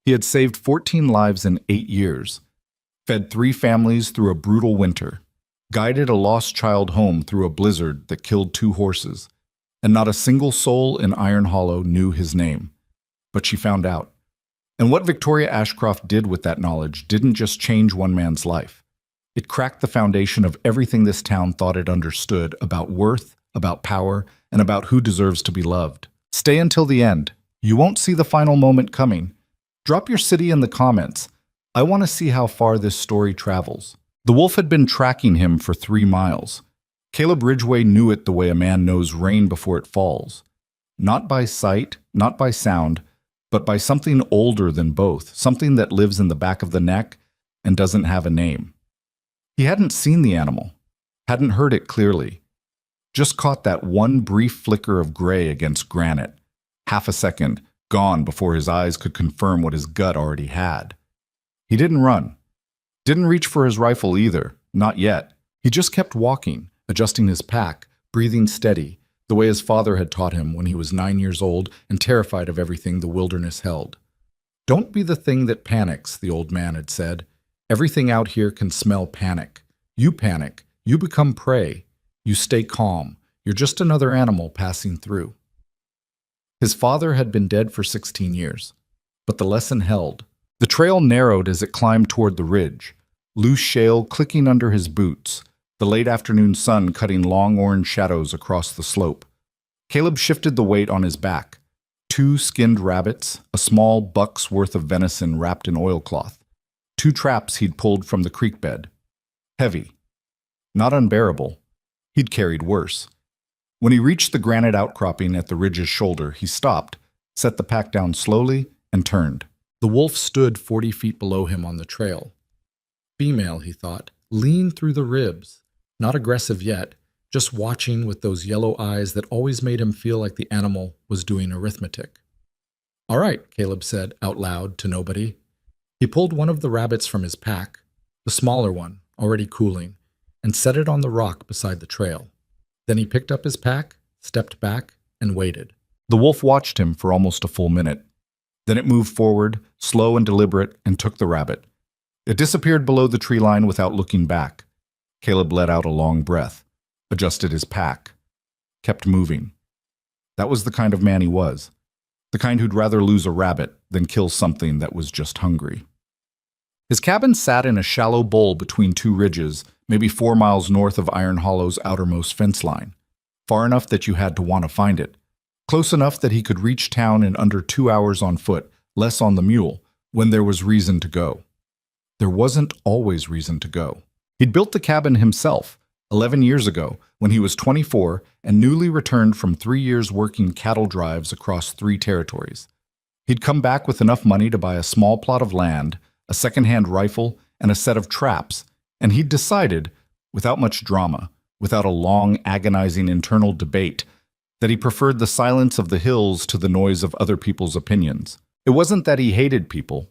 He had saved 14 lives in 8 years, fed 3 families through a brutal winter, guided a lost child home through a blizzard that killed 2 horses, and not a single soul in Iron Hollow knew his name. But she found out. And what Victoria Ashcroft did with that knowledge didn't just change one man's life. It cracked the foundation of everything this town thought it understood about worth, about power, and about who deserves to be loved. Stay until the end. You won't see the final moment coming. Drop your city in the comments. I want to see how far this story travels. The wolf had been tracking him for 3 miles. Caleb Ridgway knew it the way a man knows rain before it falls. Not by sight, not by sound, but by something older than both, something that lives in the back of the neck and doesn't have a name. He hadn't seen the animal, hadn't heard it clearly, just caught that one brief flicker of gray against granite, half a second, gone before his eyes could confirm what his gut already had. He didn't run, didn't reach for his rifle either, not yet. He just kept walking, adjusting his pack, breathing steady, the way his father had taught him when he was 9 years old and terrified of everything the wilderness held. "Don't be the thing that panics," the old man had said. "Everything out here can smell panic. You panic, you become prey. You stay calm. You're just another animal passing through." His father had been dead for 16 years, but the lesson held. The trail narrowed as it climbed toward the ridge, loose shale clicking under his boots, the late afternoon sun cutting long orange shadows across the slope. Caleb shifted the weight on his back. 2 skinned rabbits, a small buck's worth of venison wrapped in oilcloth. 2 traps he'd pulled from the creek bed. Heavy. Not unbearable. He'd carried worse. When he reached the granite outcropping at the ridge's shoulder, he stopped, set the pack down slowly, and turned. The wolf stood 40 feet below him on the trail. Female, he thought, lean through the ribs. Not aggressive yet, just watching with those yellow eyes that always made him feel like the animal was doing arithmetic. "All right," Caleb said out loud to nobody. He pulled one of the rabbits from his pack, the smaller one, already cooling, and set it on the rock beside the trail. Then he picked up his pack, stepped back, and waited. The wolf watched him for almost a full minute. Then it moved forward, slow and deliberate, and took the rabbit. It disappeared below the tree line without looking back. Caleb let out a long breath, adjusted his pack, kept moving. That was the kind of man he was, the kind who'd rather lose a rabbit than kill something that was just hungry. His cabin sat in a shallow bowl between 2 ridges, maybe 4 miles north of Iron Hollow's outermost fence line, far enough that you had to want to find it, close enough that he could reach town in under 2 hours on foot, less on the mule, when there was reason to go. There wasn't always reason to go. He'd built the cabin himself, 11 years ago, when he was 24 and newly returned from 3 years working cattle drives across 3 territories. He'd come back with enough money to buy a small plot of land, a second-hand rifle, and a set of traps, and he'd decided, without much drama, without a long, agonizing internal debate, that he preferred the silence of the hills to the noise of other people's opinions. It wasn't that he hated people.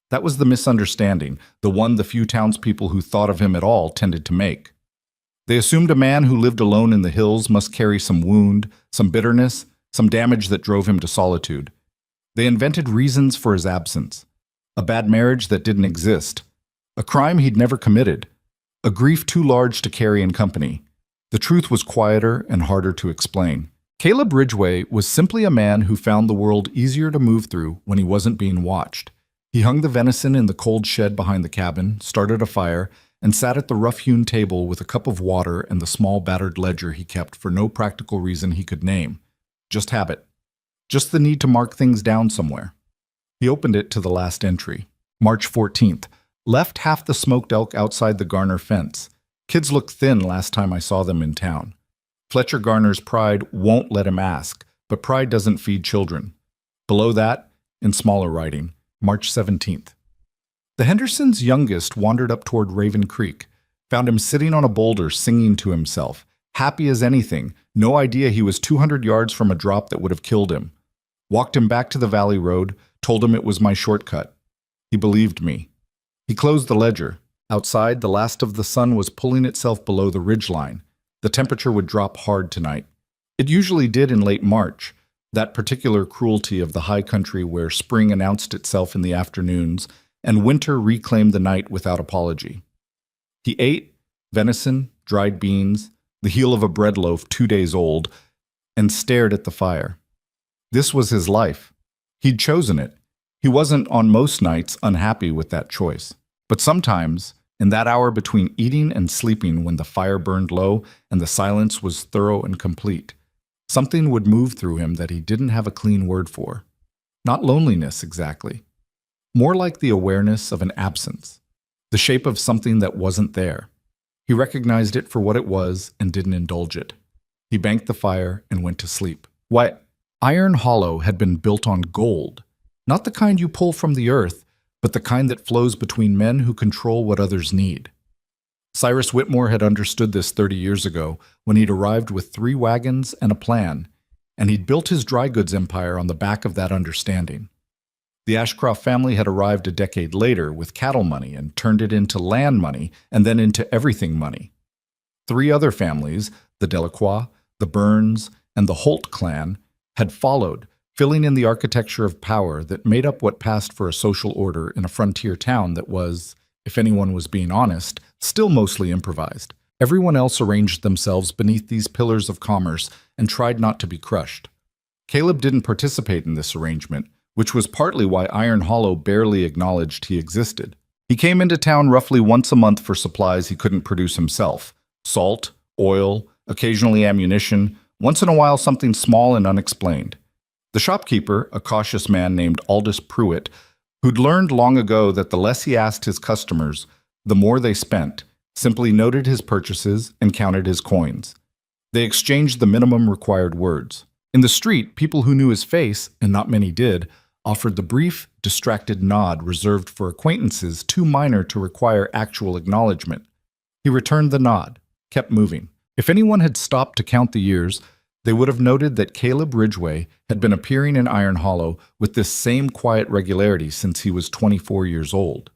That was the misunderstanding, the one the few townspeople who thought of him at all tended to make. They assumed a man who lived alone in the hills must carry some wound, some bitterness, some damage that drove him to solitude. They invented reasons for his absence. A bad marriage that didn't exist. A crime he'd never committed. A grief too large to carry in company. The truth was quieter and harder to explain. Caleb Ridgway was simply a man who found the world easier to move through when he wasn't being watched. He hung the venison in the cold shed behind the cabin, started a fire, and sat at the rough-hewn table with a cup of water and the small battered ledger he kept for no practical reason he could name. Just habit. Just the need to mark things down somewhere. He opened it to the last entry. March 14th. Left half the smoked elk outside the Garner fence. Kids looked thin last time I saw them in town. Fletcher Garner's pride won't let him ask, but pride doesn't feed children. Below that, in smaller writing, March 17th. The Hendersons' youngest wandered up toward Raven Creek, found him sitting on a boulder singing to himself, happy as anything, no idea he was 200 yards from a drop that would have killed him. Walked him back to the valley road, told him it was my shortcut. He believed me. He closed the ledger. Outside, the last of the sun was pulling itself below the ridgeline. The temperature would drop hard tonight. It usually did in late March, That particular cruelty of the high country where spring announced itself in the afternoons and winter reclaimed the night without apology. He ate venison, dried beans, the heel of a bread loaf 2 days old, and stared at the fire. This was his life. He'd chosen it. He wasn't on most nights unhappy with that choice. But sometimes, in that hour between eating and sleeping when the fire burned low and the silence was thorough and complete, something would move through him that he didn't have a clean word for. Not loneliness exactly. More like the awareness of an absence, the shape of something that wasn't there. He recognized it for what it was and didn't indulge it. He banked the fire and went to sleep. Why, Iron Hollow had been built on gold, not the kind you pull from the earth, but the kind that flows between men who control what others need. Cyrus Whitmore had understood this 30 years ago when he'd arrived with 3 wagons and a plan, and he'd built his dry goods empire on the back of that understanding. The Ashcroft family had arrived a decade later with cattle money and turned it into land money and then into everything money. 3 other families, the Delacroix, the Burns, and the Holt clan, had followed, filling in the architecture of power that made up what passed for a social order in a frontier town that was, if anyone was being honest, still mostly improvised. Everyone else arranged themselves beneath these pillars of commerce and tried not to be crushed. Caleb didn't participate in this arrangement, which was partly why Iron Hollow barely acknowledged he existed. He came into town roughly once a month for supplies he couldn't produce himself: salt, oil, occasionally ammunition, once in a while something small and unexplained. The shopkeeper, a cautious man named Aldous Pruitt, who'd learned long ago that the less he asked his customers, the more they spent, simply noted his purchases and counted his coins. They exchanged the minimum required words. In the street, people who knew his face, and not many did, offered the brief, distracted nod reserved for acquaintances too minor to require actual acknowledgement. He returned the nod, kept moving. If anyone had stopped to count the years, they would have noted that Caleb Ridgway had been appearing in Iron Hollow with this same quiet regularity since he was 24 years old.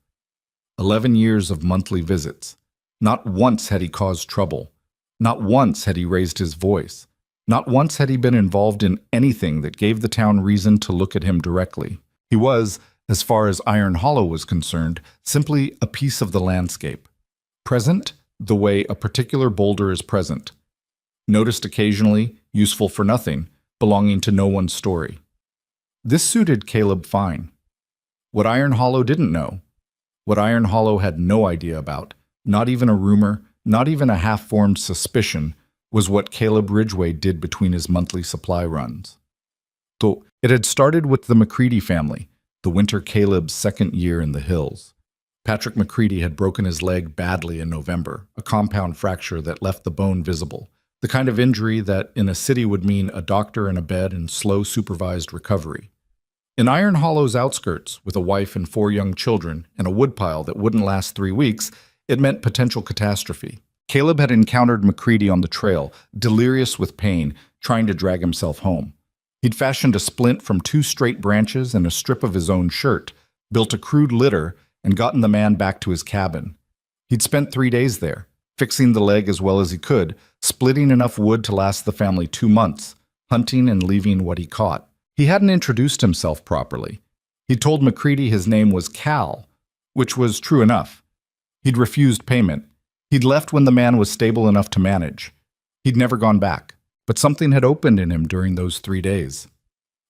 11 years of monthly visits. Not once had he caused trouble. Not once had he raised his voice. Not once had he been involved in anything that gave the town reason to look at him directly. He was, as far as Iron Hollow was concerned, simply a piece of the landscape. Present the way a particular boulder is present. Noticed occasionally, useful for nothing, belonging to no one's story. This suited Caleb fine. What Iron Hollow didn't know, what Iron Hollow had no idea about, not even a rumor, not even a half-formed suspicion, was what Caleb Ridgway did between his monthly supply runs. So it had started with the McCready family, the winter Caleb's second year in the hills. Patrick McCready had broken his leg badly in November, a compound fracture that left the bone visible, the kind of injury that in a city would mean a doctor in a bed and slow supervised recovery. In Iron Hollow's outskirts, with a wife and 4 young children and a woodpile that wouldn't last 3 weeks, it meant potential catastrophe. Caleb had encountered McCready on the trail, delirious with pain, trying to drag himself home. He'd fashioned a splint from 2 straight branches and a strip of his own shirt, built a crude litter, and gotten the man back to his cabin. He'd spent 3 days there, fixing the leg as well as he could, splitting enough wood to last the family 2 months, hunting and leaving what he caught. He hadn't introduced himself properly. He'd told McCready his name was Cal, which was true enough. He'd refused payment. He'd left when the man was stable enough to manage. He'd never gone back, but something had opened in him during those 3 days.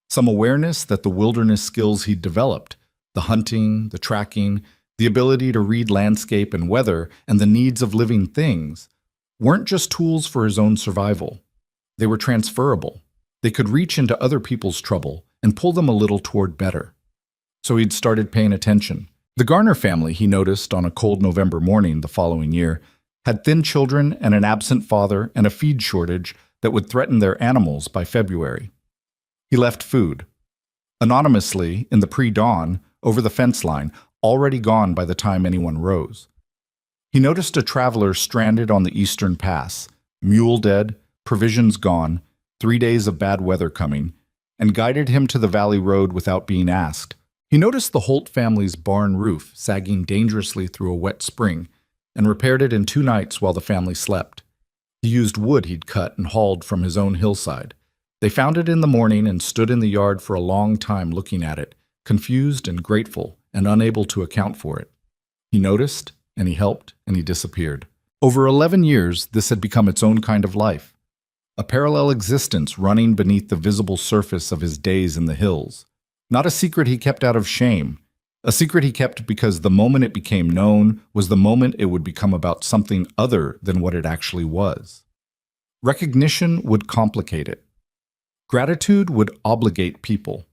Some awareness that the wilderness skills he'd developed, the hunting, the tracking, the ability to read landscape and weather, and the needs of living things, weren't just tools for his own survival. They were transferable. They could reach into other people's trouble and pull them a little toward better. So he'd started paying attention. The Garner family, he noticed on a cold November morning the following year, had thin children and an absent father and a feed shortage that would threaten their animals by February. He left food. Anonymously, in the pre-dawn, over the fence line, already gone by the time anyone rose. He noticed a traveler stranded on the eastern pass, mule dead, provisions gone, 3 days of bad weather coming, and guided him to the valley road without being asked. He noticed the Holt family's barn roof sagging dangerously through a wet spring and repaired it in 2 nights while the family slept. He used wood he'd cut and hauled from his own hillside. They found it in the morning and stood in the yard for a long time looking at it, confused and grateful and unable to account for it. He noticed, and he helped, and he disappeared. Over 11 years, this had become its own kind of life, a parallel existence running beneath the visible surface of his days in the hills. Not a secret he kept out of shame, a secret he kept because the moment it became known was the moment it would become about something other than what it actually was. Recognition would complicate it. Gratitude would obligate people.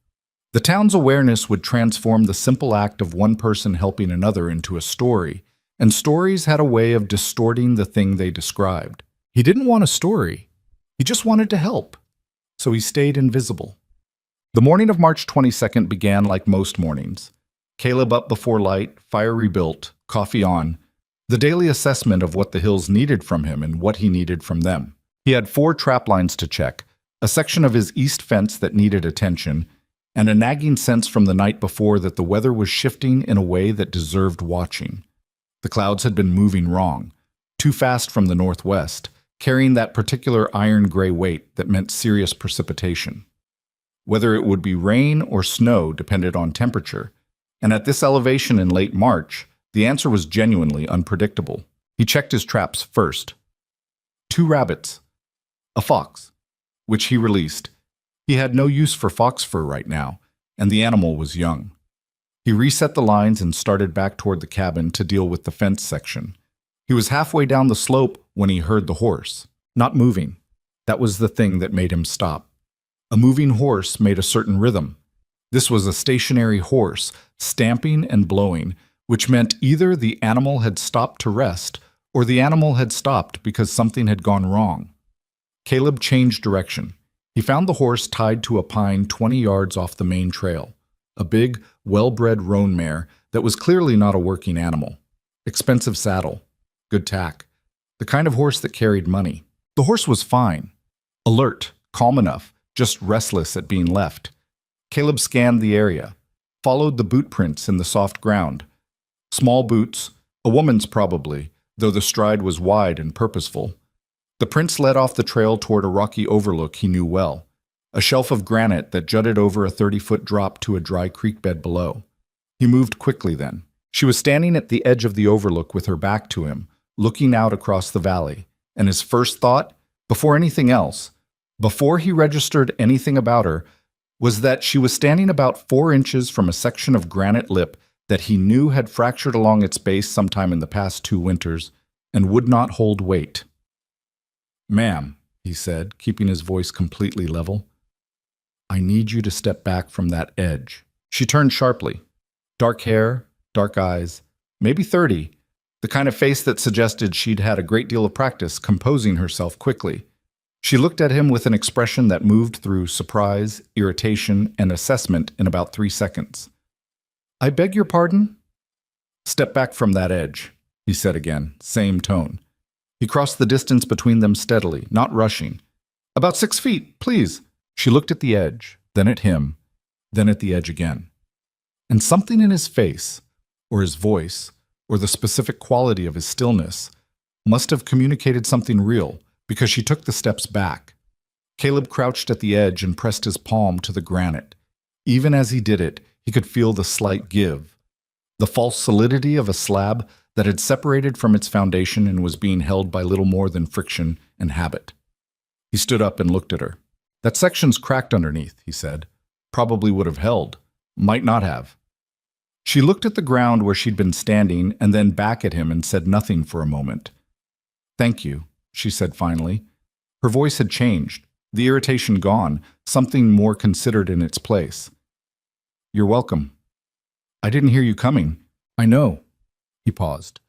The town's awareness would transform the simple act of one person helping another into a story, and stories had a way of distorting the thing they described. He didn't want a story. He just wanted to help. So he stayed invisible. The morning of March 22nd began like most mornings. Caleb up before light, fire rebuilt, coffee on, the daily assessment of what the hills needed from him and what he needed from them. He had 4 trap lines to check, a section of his east fence that needed attention, and a nagging sense from the night before that the weather was shifting in a way that deserved watching. The clouds had been moving wrong, too fast from the northwest, carrying that particular iron-gray weight that meant serious precipitation. Whether it would be rain or snow depended on temperature, and at this elevation in late March, the answer was genuinely unpredictable. He checked his traps first. 2 rabbits, a fox, which he released. He had no use for fox fur right now, and the animal was young. He reset the lines and started back toward the cabin to deal with the fence section. He was halfway down the slope when he heard the horse, not moving. That was the thing that made him stop. A moving horse made a certain rhythm. This was a stationary horse, stamping and blowing, which meant either the animal had stopped to rest or the animal had stopped because something had gone wrong. Caleb changed direction. He found the horse tied to a pine 20 yards off the main trail, a big, well-bred roan mare that was clearly not a working animal. Expensive saddle, good tack, the kind of horse that carried money. The horse was fine, alert, calm enough, just restless at being left. Caleb scanned the area, followed the boot prints in the soft ground. Small boots, a woman's probably, though the stride was wide and purposeful. The prints led off the trail toward a rocky overlook he knew well, a shelf of granite that jutted over a 30-foot drop to a dry creek bed below. He moved quickly then. She was standing at the edge of the overlook with her back to him, looking out across the valley, and his first thought, before anything else, before he registered anything about her, was that she was standing about 4 inches from a section of granite lip that he knew had fractured along its base sometime in the past 2 winters and would not hold weight. "Ma'am," he said, keeping his voice completely level, "I need you to step back from that edge." She turned sharply. Dark hair, dark eyes, maybe 30, the kind of face that suggested she'd had a great deal of practice composing herself quickly. She looked at him with an expression that moved through surprise, irritation, and assessment in about 3 seconds. "I beg your pardon?" "Step back from that edge," he said again, same tone. He crossed the distance between them steadily, not rushing. "About 6 feet, please." She looked at the edge, then at him, then at the edge again. And something in his face, or his voice, or the specific quality of his stillness, must have communicated something real, because she took the steps back. Caleb crouched at the edge and pressed his palm to the granite. Even as he did it, he could feel the slight give, the false solidity of a slab that had separated from its foundation and was being held by little more than friction and habit. He stood up and looked at her. "That section's cracked underneath," he said. "Probably would have held. Might not have." She looked at the ground where she'd been standing and then back at him and said nothing for a moment. "Thank you," she said finally. Her voice had changed, the irritation gone, something more considered in its place. "You're welcome. I didn't hear you coming." "I know." He paused.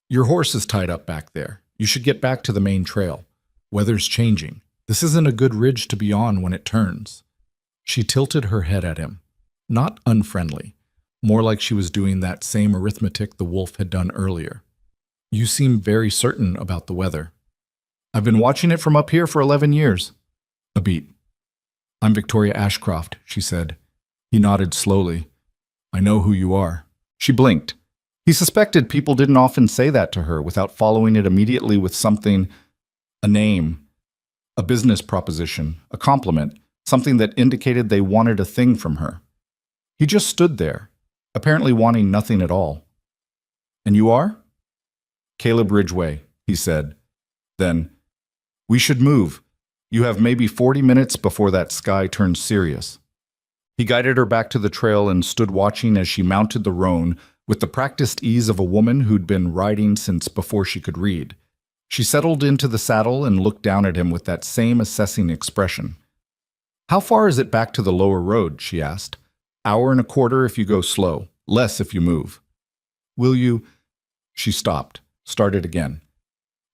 "Your horse is tied up back there. You should get back to the main trail. Weather's changing. This isn't a good ridge to be on when it turns." She tilted her head at him, not unfriendly, more like she was doing that same arithmetic the wolf had done earlier. "You seem very certain about the weather." "I've been watching it from up here for 11 years. "A beat." "I'm Victoria Ashcroft," she said. He nodded slowly. "I know who you are." She blinked. He suspected people didn't often say that to her without following it immediately with something, a name. A business proposition, a compliment, something that indicated they wanted a thing from her. He just stood there, apparently wanting nothing at all. "And you are?" "Caleb Ridgway," he said. Then, "We should move. You have maybe 40 minutes before that sky turns serious." He guided her back to the trail and stood watching as she mounted the roan with the practiced ease of a woman who'd been riding since before she could read. She settled into the saddle and looked down at him with that same assessing expression. "How far is it back to the lower road?" she asked. "Hour and a quarter if you go slow, less if you move." "Will you—" She stopped, started again.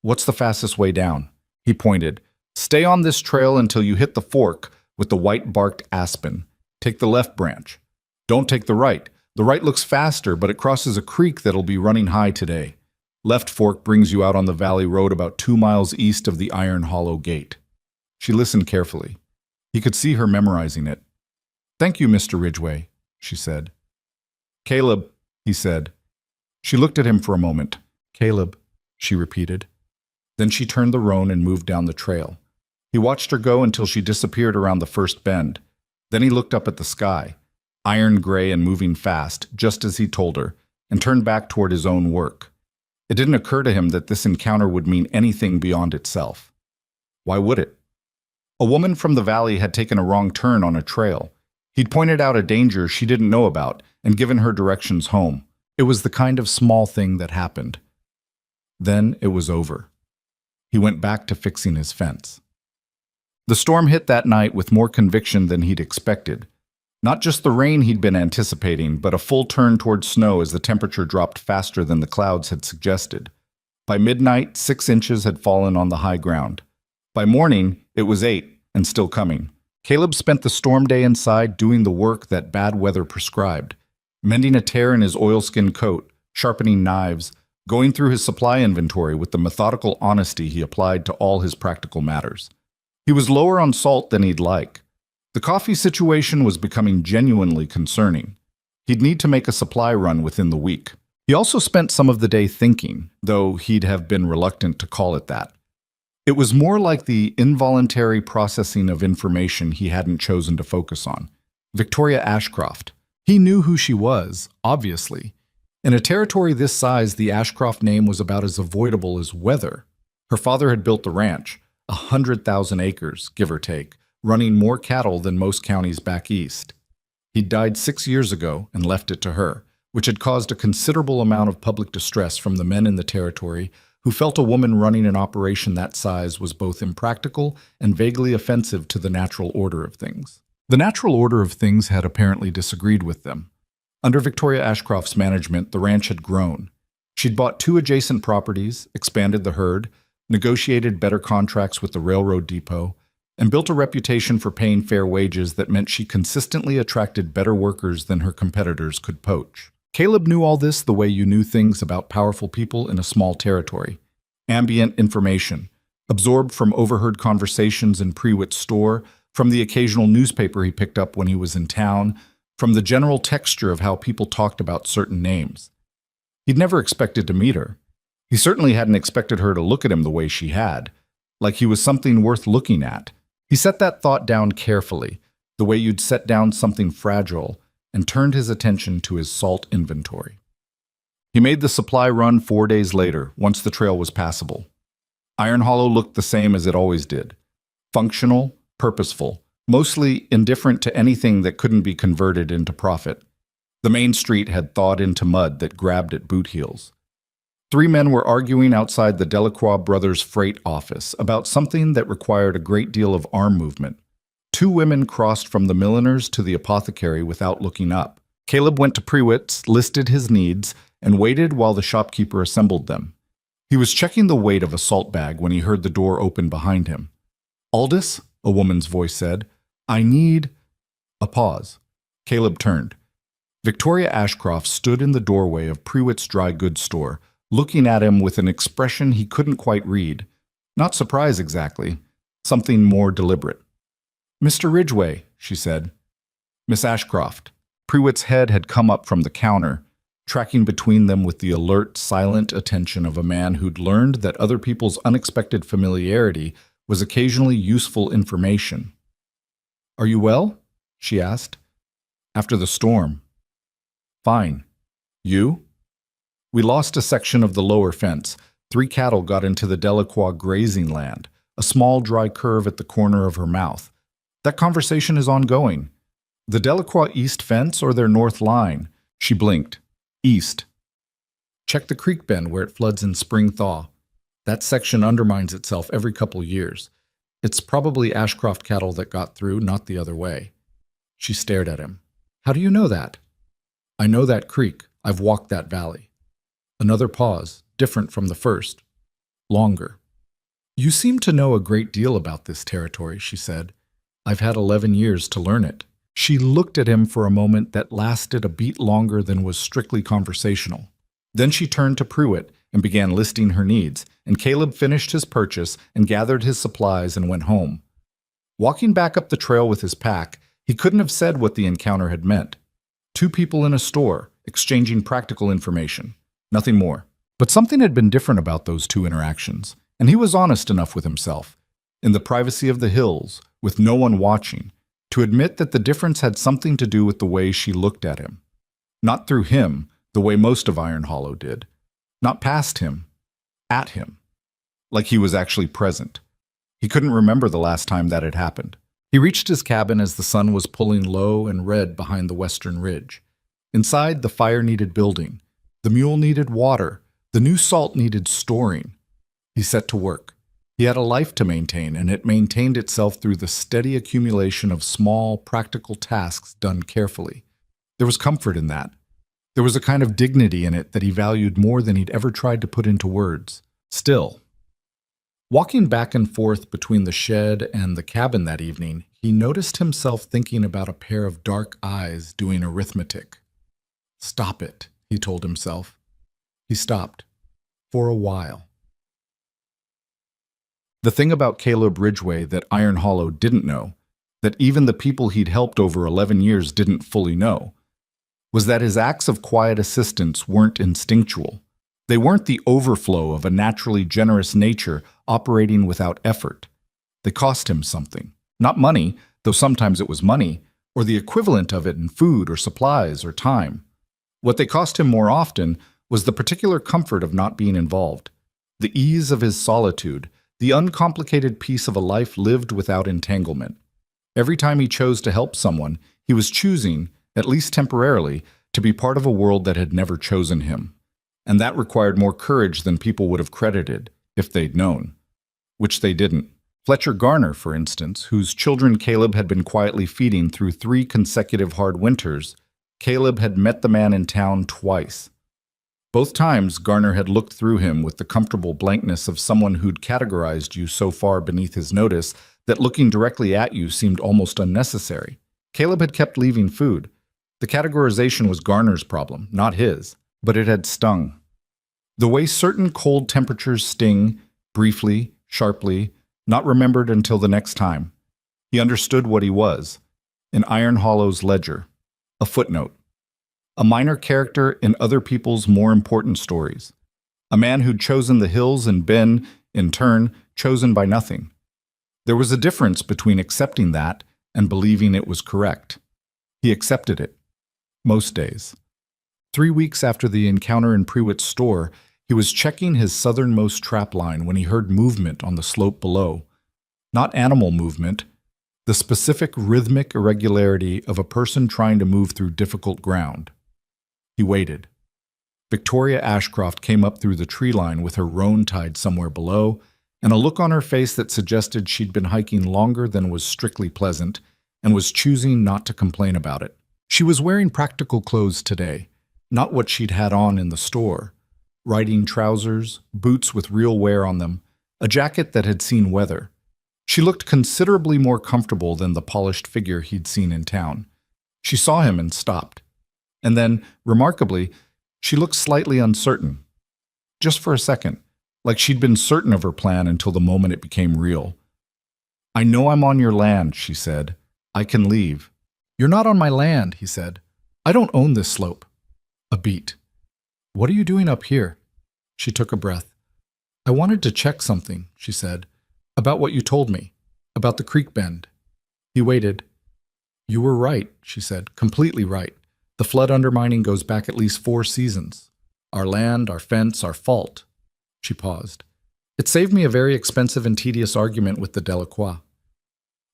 "What's the fastest way down?" He pointed. "Stay on this trail until you hit the fork with the white-barked aspen. Take the left branch. Don't take the right. The right looks faster, but it crosses a creek that'll be running high today. Left fork brings you out on the valley road about 2 miles east of the Iron Hollow Gate." She listened carefully. He could see her memorizing it. "Thank you, Mr. Ridgway," she said. "Caleb," he said. She looked at him for a moment. "Caleb," she repeated. Then she turned the roan and moved down the trail. He watched her go until she disappeared around the first bend. Then he looked up at the sky, iron gray and moving fast, just as he told her, and turned back toward his own work. It didn't occur to him that this encounter would mean anything beyond itself. Why would it? A woman from the valley had taken a wrong turn on a trail. He'd pointed out a danger she didn't know about and given her directions home. It was the kind of small thing that happened. Then it was over. He went back to fixing his fence. The storm hit that night with more conviction than he'd expected. Not just the rain he'd been anticipating, but a full turn toward snow as the temperature dropped faster than the clouds had suggested. By midnight, 6 inches had fallen on the high ground. By morning, it was 8, and still coming. Caleb spent the storm day inside doing the work that bad weather prescribed, mending a tear in his oilskin coat, sharpening knives, going through his supply inventory with the methodical honesty he applied to all his practical matters. He was lower on salt than he'd like. The coffee situation was becoming genuinely concerning. He'd need to make a supply run within the week. He also spent some of the day thinking, though he'd have been reluctant to call it that. It was more like the involuntary processing of information he hadn't chosen to focus on. Victoria Ashcroft. He knew who she was, obviously. In a territory this size, the Ashcroft name was about as avoidable as weather. Her father had built the ranch, 100,000 acres, give or take, running more cattle than most counties back east. He'd died 6 years ago and left it to her, which had caused a considerable amount of public distress from the men in the territory who felt a woman running an operation that size was both impractical and vaguely offensive to the natural order of things. The natural order of things had apparently disagreed with them. Under Victoria Ashcroft's management, the ranch had grown. She'd bought 2 adjacent properties, expanded the herd, negotiated better contracts with the railroad depot, and built a reputation for paying fair wages that meant she consistently attracted better workers than her competitors could poach. Caleb knew all this the way you knew things about powerful people in a small territory. Ambient information, absorbed from overheard conversations in Prewitt's store, from the occasional newspaper he picked up when he was in town, from the general texture of how people talked about certain names. He'd never expected to meet her. He certainly hadn't expected her to look at him the way she had, like he was something worth looking at. He set that thought down carefully, the way you'd set down something fragile, and turned his attention to his salt inventory. He made the supply run 4 days later, once the trail was passable. Iron Hollow looked the same as it always did. Functional, purposeful, mostly indifferent to anything that couldn't be converted into profit. The main street had thawed into mud that grabbed at boot heels. 3 men were arguing outside the Delacroix brothers' freight office about something that required a great deal of arm movement. 2 women crossed from the milliner's to the apothecary without looking up. Caleb went to Prewitt's, listed his needs, and waited while the shopkeeper assembled them. He was checking the weight of a salt bag when he heard the door open behind him. "Aldous," a woman's voice said, "I need—" A pause. Caleb turned. Victoria Ashcroft stood in the doorway of Prewitt's dry goods store, looking at him with an expression he couldn't quite read. Not surprise exactly, something more deliberate. "Mr. Ridgway," she said. "Miss Ashcroft." Prewitt's head had come up from the counter, tracking between them with the alert, silent attention of a man who'd learned that other people's unexpected familiarity was occasionally useful information. "Are you well?" she asked. "After the storm." "Fine. You?" "We lost a section of the lower fence. 3 cattle got into the Delacroix grazing land, a small dry curve at the corner of her mouth. That conversation is ongoing." "The Delacroix east fence or their north line?" She blinked. "East. Check the creek bend where it floods in spring thaw. That section undermines itself every couple years. It's probably Ashcroft cattle that got through, not the other way." She stared at him. "How do you know that?" "I know that creek. I've walked that valley." Another pause, different from the first. Longer. "You seem to know a great deal about this territory," she said. "I've had 11 years to learn it." She looked at him for a moment that lasted a beat longer than was strictly conversational. Then she turned to Pruitt and began listing her needs, and Caleb finished his purchase and gathered his supplies and went home. Walking back up the trail with his pack, he couldn't have said what the encounter had meant. 2 people in a store, exchanging practical information. Nothing more. But something had been different about those 2 interactions, and he was honest enough with himself, in the privacy of the hills, with no one watching, to admit that the difference had something to do with the way she looked at him. Not through him, the way most of Iron Hollow did. Not past him. At him. Like he was actually present. He couldn't remember the last time that had happened. He reached his cabin as the sun was pulling low and red behind the western ridge. Inside, the fire needed building. The mule needed water. The new salt needed storing. He set to work. He had a life to maintain, and it maintained itself through the steady accumulation of small, practical tasks done carefully. There was comfort in that. There was a kind of dignity in it that he valued more than he'd ever tried to put into words. Still, walking back and forth between the shed and the cabin that evening, he noticed himself thinking about a pair of dark eyes doing arithmetic. "Stop it," he told himself. He stopped. For a while. The thing about Caleb Ridgway that Iron Hollow didn't know, that even the people he'd helped over 11 years didn't fully know, was that his acts of quiet assistance weren't instinctual. They weren't the overflow of a naturally generous nature operating without effort. They cost him something. Not money, though sometimes it was money, or the equivalent of it in food or supplies or time. What they cost him more often was the particular comfort of not being involved, the ease of his solitude, the uncomplicated peace of a life lived without entanglement. Every time he chose to help someone, he was choosing, at least temporarily, to be part of a world that had never chosen him. And that required more courage than people would have credited, if they'd known. Which they didn't. Fletcher Garner, for instance, whose children Caleb had been quietly feeding through 3 consecutive hard winters, Caleb had met the man in town twice. Both times, Garner had looked through him with the comfortable blankness of someone who'd categorized you so far beneath his notice that looking directly at you seemed almost unnecessary. Caleb had kept leaving food. The categorization was Garner's problem, not his, but it had stung. The way certain cold temperatures sting, briefly, sharply, not remembered until the next time. He understood what he was, in Iron Hollow's ledger, a footnote. A minor character in other people's more important stories. A man who'd chosen the hills and been, in turn, chosen by nothing. There was a difference between accepting that and believing it was correct. He accepted it. Most days. 3 weeks after the encounter in Prewitt's store, he was checking his southernmost trap line when he heard movement on the slope below. Not animal movement, the specific rhythmic irregularity of a person trying to move through difficult ground. He waited. Victoria Ashcroft came up through the tree line with her roan tied somewhere below, and a look on her face that suggested she'd been hiking longer than was strictly pleasant, and was choosing not to complain about it. She was wearing practical clothes today, not what she'd had on in the store. Riding trousers, boots with real wear on them, a jacket that had seen weather. She looked considerably more comfortable than the polished figure he'd seen in town. She saw him and stopped. And then, remarkably, she looked slightly uncertain. Just for a second, like she'd been certain of her plan until the moment it became real. "I know I'm on your land," she said. "I can leave." "You're not on my land," he said. "I don't own this slope." A beat. "What are you doing up here?" She took a breath. "I wanted to check something," she said. About what you told me. About the creek bend. He waited. You were right, she said, completely right. The flood undermining goes back at least 4 seasons. Our land, our fence, our fault. She paused. It saved me a very expensive and tedious argument with the Delacroix.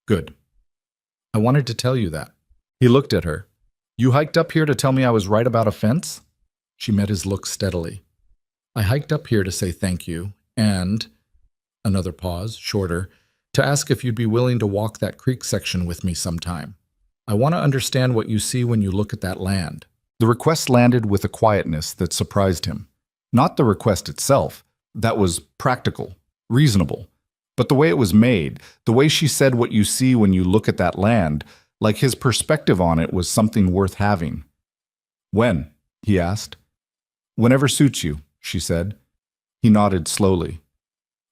Good. I wanted to tell you that. He looked at her. You hiked up here to tell me I was right about a fence? She met his look steadily. I hiked up here to say thank you, and, another pause, shorter, to ask if you'd be willing to walk that creek section with me sometime. I want to understand what you see when you look at that land. The request landed with a quietness that surprised him. Not the request itself. That was practical, reasonable. But the way it was made, the way she said what you see when you look at that land, like his perspective on it was something worth having. When? He asked. Whenever suits you, she said. He nodded slowly.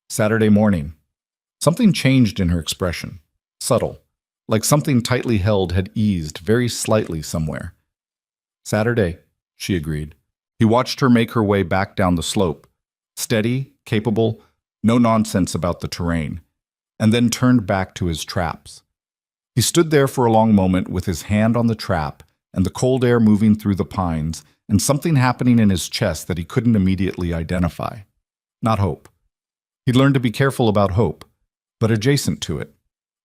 Saturday morning. Something changed in her expression. Subtle. Like something tightly held had eased very slightly somewhere. Saturday, she agreed. He watched her make her way back down the slope. Steady, capable, no nonsense about the terrain, and then turned back to his traps. He stood there for a long moment with his hand on the trap and the cold air moving through the pines and something happening in his chest that he couldn't immediately identify. Not hope. He'd learned to be careful about hope, but adjacent to it,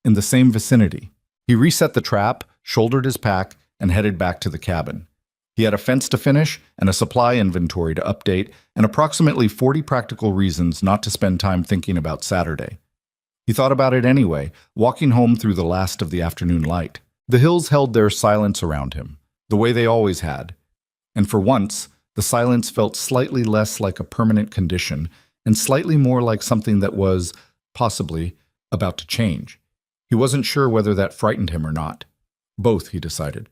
in the same vicinity. He reset the trap, shouldered his pack, and headed back to the cabin. He had a fence to finish and a supply inventory to update and approximately 40 practical reasons not to spend time thinking about Saturday. He thought about it anyway, walking home through the last of the afternoon light. The hills held their silence around him, the way they always had. And for once, the silence felt slightly less like a permanent condition and slightly more like something that was, possibly, about to change. He wasn't sure whether that frightened him or not. Both, he decided.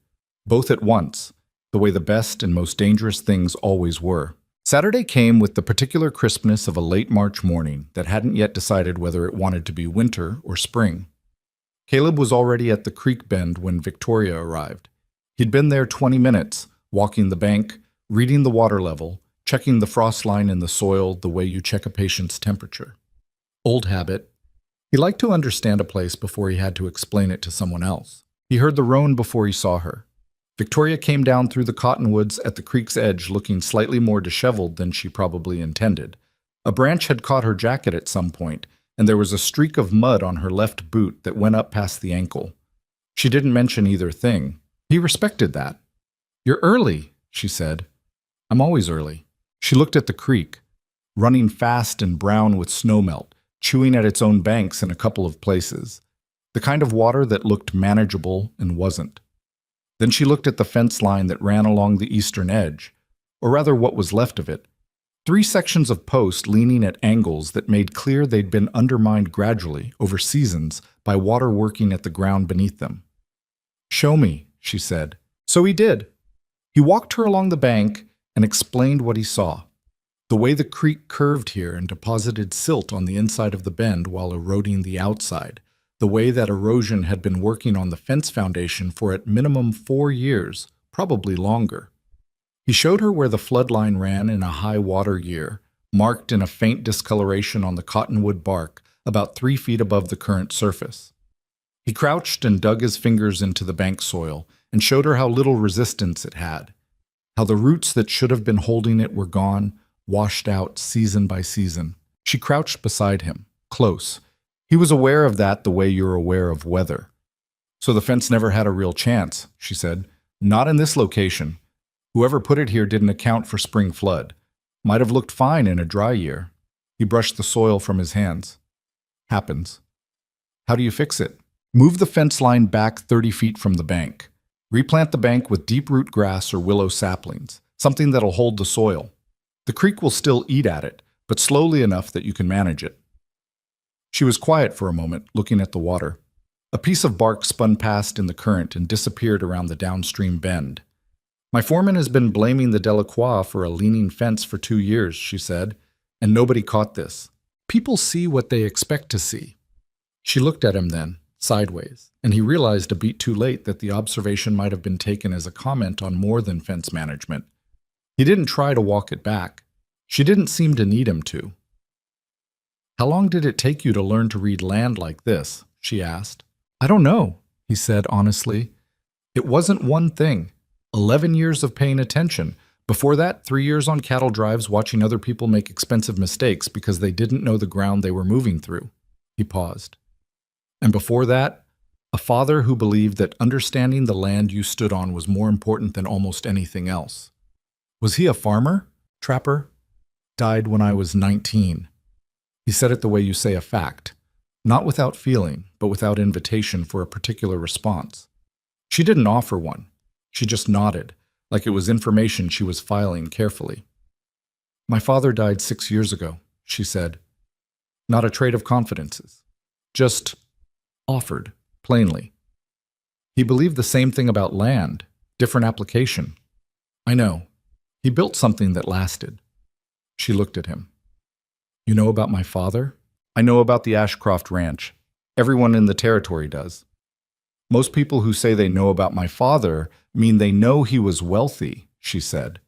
Both at once, the way the best and most dangerous things always were. Saturday came with the particular crispness of a late March morning that hadn't yet decided whether it wanted to be winter or spring. Caleb was already at the creek bend when Victoria arrived. He'd been there 20 minutes, walking the bank, reading the water level, checking the frost line in the soil the way you check a patient's temperature. Old habit. He liked to understand a place before he had to explain it to someone else. He heard the roan before he saw her. Victoria came down through the cottonwoods at the creek's edge looking slightly more disheveled than she probably intended. A branch had caught her jacket at some point, and there was a streak of mud on her left boot that went up past the ankle. She didn't mention either thing. He respected that. You're early, she said. I'm always early. She looked at the creek, running fast and brown with snowmelt, chewing at its own banks in a couple of places. The kind of water that looked manageable and wasn't. Then she looked at the fence line that ran along the eastern edge, or rather what was left of it. 3 sections of post leaning at angles that made clear they'd been undermined gradually, over seasons, by water working at the ground beneath them. Show me, she said. So he did. He walked her along the bank and explained what he saw. The way the creek curved here and deposited silt on the inside of the bend while eroding the outside. The way that erosion had been working on the fence foundation for at minimum 4 years, probably longer. He showed her where the flood line ran in a high water year, marked in a faint discoloration on the cottonwood bark about 3 feet above the current surface. He crouched and dug his fingers into the bank soil and showed her how little resistance it had, how the roots that should have been holding it were gone, washed out season by season. She crouched beside him, close. He was aware of that the way you're aware of weather. So the fence never had a real chance, she said. Not in this location. Whoever put it here didn't account for spring flood. Might have looked fine in a dry year. He brushed the soil from his hands. Happens. How do you fix it? Move the fence line back 30 feet from the bank. Replant the bank with deep root grass or willow saplings, something that'll hold the soil. The creek will still eat at it, but slowly enough that you can manage it. She was quiet for a moment, looking at the water. A piece of bark spun past in the current and disappeared around the downstream bend. My foreman has been blaming the Delacroix for a leaning fence for 2 years, she said, and nobody caught this. People see what they expect to see. She looked at him then, sideways, and he realized a beat too late that the observation might have been taken as a comment on more than fence management. He didn't try to walk it back. She didn't seem to need him to. How long did it take you to learn to read land like this? She asked. I don't know, he said honestly. It wasn't one thing. 11 years of paying attention. Before that, 3 years on cattle drives watching other people make expensive mistakes because they didn't know the ground they were moving through. He paused. And before that, a father who believed that understanding the land you stood on was more important than almost anything else. Was he a farmer? Trapper? Died when I was 19. He said it the way you say a fact, not without feeling, but without invitation for a particular response. She didn't offer one. She just nodded, like it was information she was filing carefully. My father died 6 years ago, she said. Not a trait of confidences. Just offered, plainly. He believed the same thing about land, different application. I know. He built something that lasted. She looked at him. You know about my father? I know about the Ashcroft Ranch. Everyone in the territory does. Most people who say they know about my father mean they know he was wealthy, she said.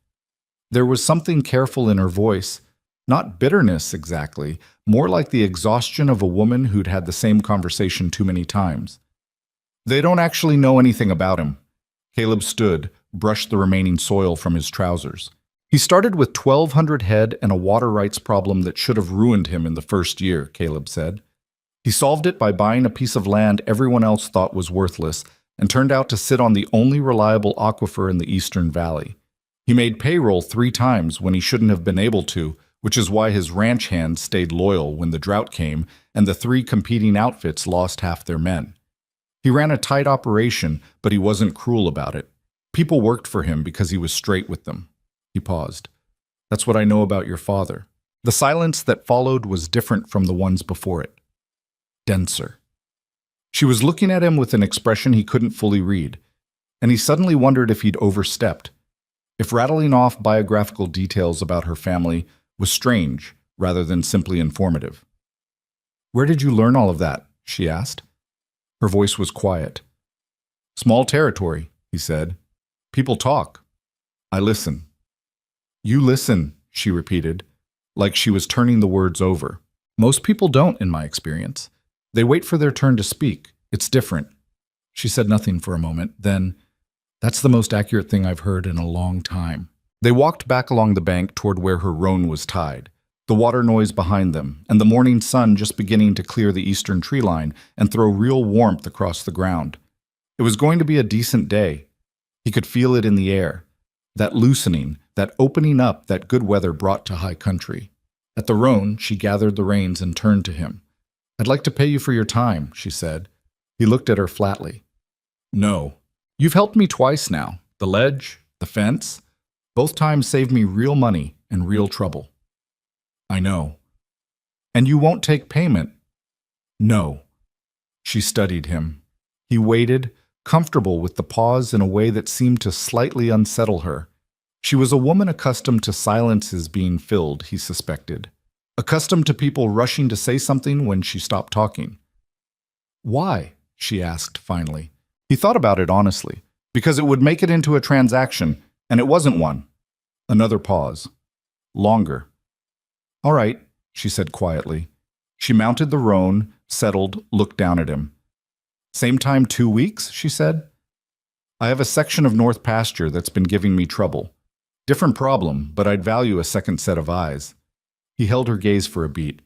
There was something careful in her voice, not bitterness exactly, more like the exhaustion of a woman who'd had the same conversation too many times. They don't actually know anything about him. Caleb stood, brushed the remaining soil from his trousers. He started with 1,200 head and a water rights problem that should have ruined him in the first year, Caleb said. He solved it by buying a piece of land everyone else thought was worthless and turned out to sit on the only reliable aquifer in the Eastern Valley. He made payroll 3 times when he shouldn't have been able to, which is why his ranch hands stayed loyal when the drought came and the 3 competing outfits lost half their men. He ran a tight operation, but he wasn't cruel about it. People worked for him because he was straight with them. He paused. That's what I know about your father. The silence that followed was different from the ones before it. Denser. She was looking at him with an expression he couldn't fully read, and he suddenly wondered if he'd overstepped, if rattling off biographical details about her family was strange rather than simply informative. Where did you learn all of that? She asked. Her voice was quiet. Small territory, he said. People talk. I listen. You listen, she repeated, like she was turning the words over. Most people don't, in my experience. They wait for their turn to speak. It's different. She said nothing for a moment, then, that's the most accurate thing I've heard in a long time. They walked back along the bank toward where her roan was tied, the water noise behind them, and the morning sun just beginning to clear the eastern tree line and throw real warmth across the ground. It was going to be a decent day. He could feel it in the air, that loosening, that opening up that good weather brought to high country. At the roan, she gathered the reins and turned to him. I'd like to pay you for your time, she said. He looked at her flatly. No. You've helped me twice now. The ledge, the fence. Both times saved me real money and real trouble. I know. And you won't take payment? No. She studied him. He waited, comfortable with the pause in a way that seemed to slightly unsettle her. She was a woman accustomed to silences being filled, he suspected. Accustomed to people rushing to say something when she stopped talking. Why? She asked finally. He thought about it honestly. Because it would make it into a transaction, and it wasn't one. Another pause. Longer. All right, she said quietly. She mounted the roan, settled, looked down at him. Same time 2 weeks, she said. I have a section of North Pasture that's been giving me trouble. Different problem, but I'd value a second set of eyes. He held her gaze for a beat.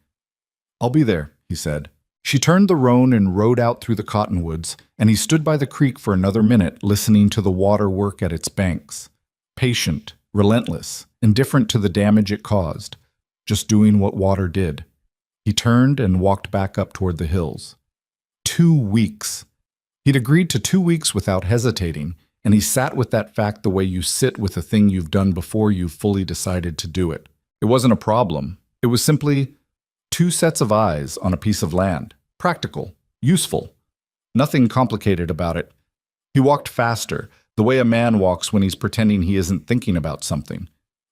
I'll be there, he said. She turned the roan and rode out through the cottonwoods, and he stood by the creek for another minute listening to the water work at its banks. Patient, relentless, indifferent to the damage it caused, just doing what water did. He turned and walked back up toward the hills. 2 weeks. He'd agreed to 2 weeks without hesitating, and he sat with that fact the way you sit with a thing you've done before you've fully decided to do it. It wasn't a problem. It was simply 2 sets of eyes on a piece of land. Practical. Useful. Nothing complicated about it. He walked faster, the way a man walks when he's pretending he isn't thinking about something.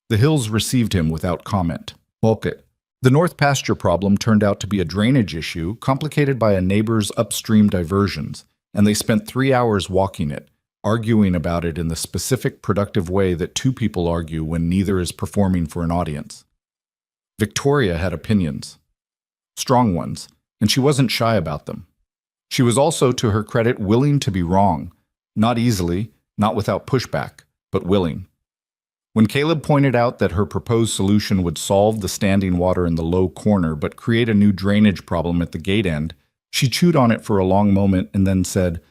The hills received him without comment. Walk it. The North Pasture problem turned out to be a drainage issue complicated by a neighbor's upstream diversions, and they spent 3 hours walking it, arguing about it in the specific productive way that 2 people argue when neither is performing for an audience. Victoria had opinions. strong ones, and she wasn't shy about them. She was also, to her credit, willing to be wrong. Not easily, not without pushback, but willing. When Caleb pointed out that her proposed solution would solve the standing water in the low corner but create a new drainage problem at the gate end, she chewed on it for a long moment and then said,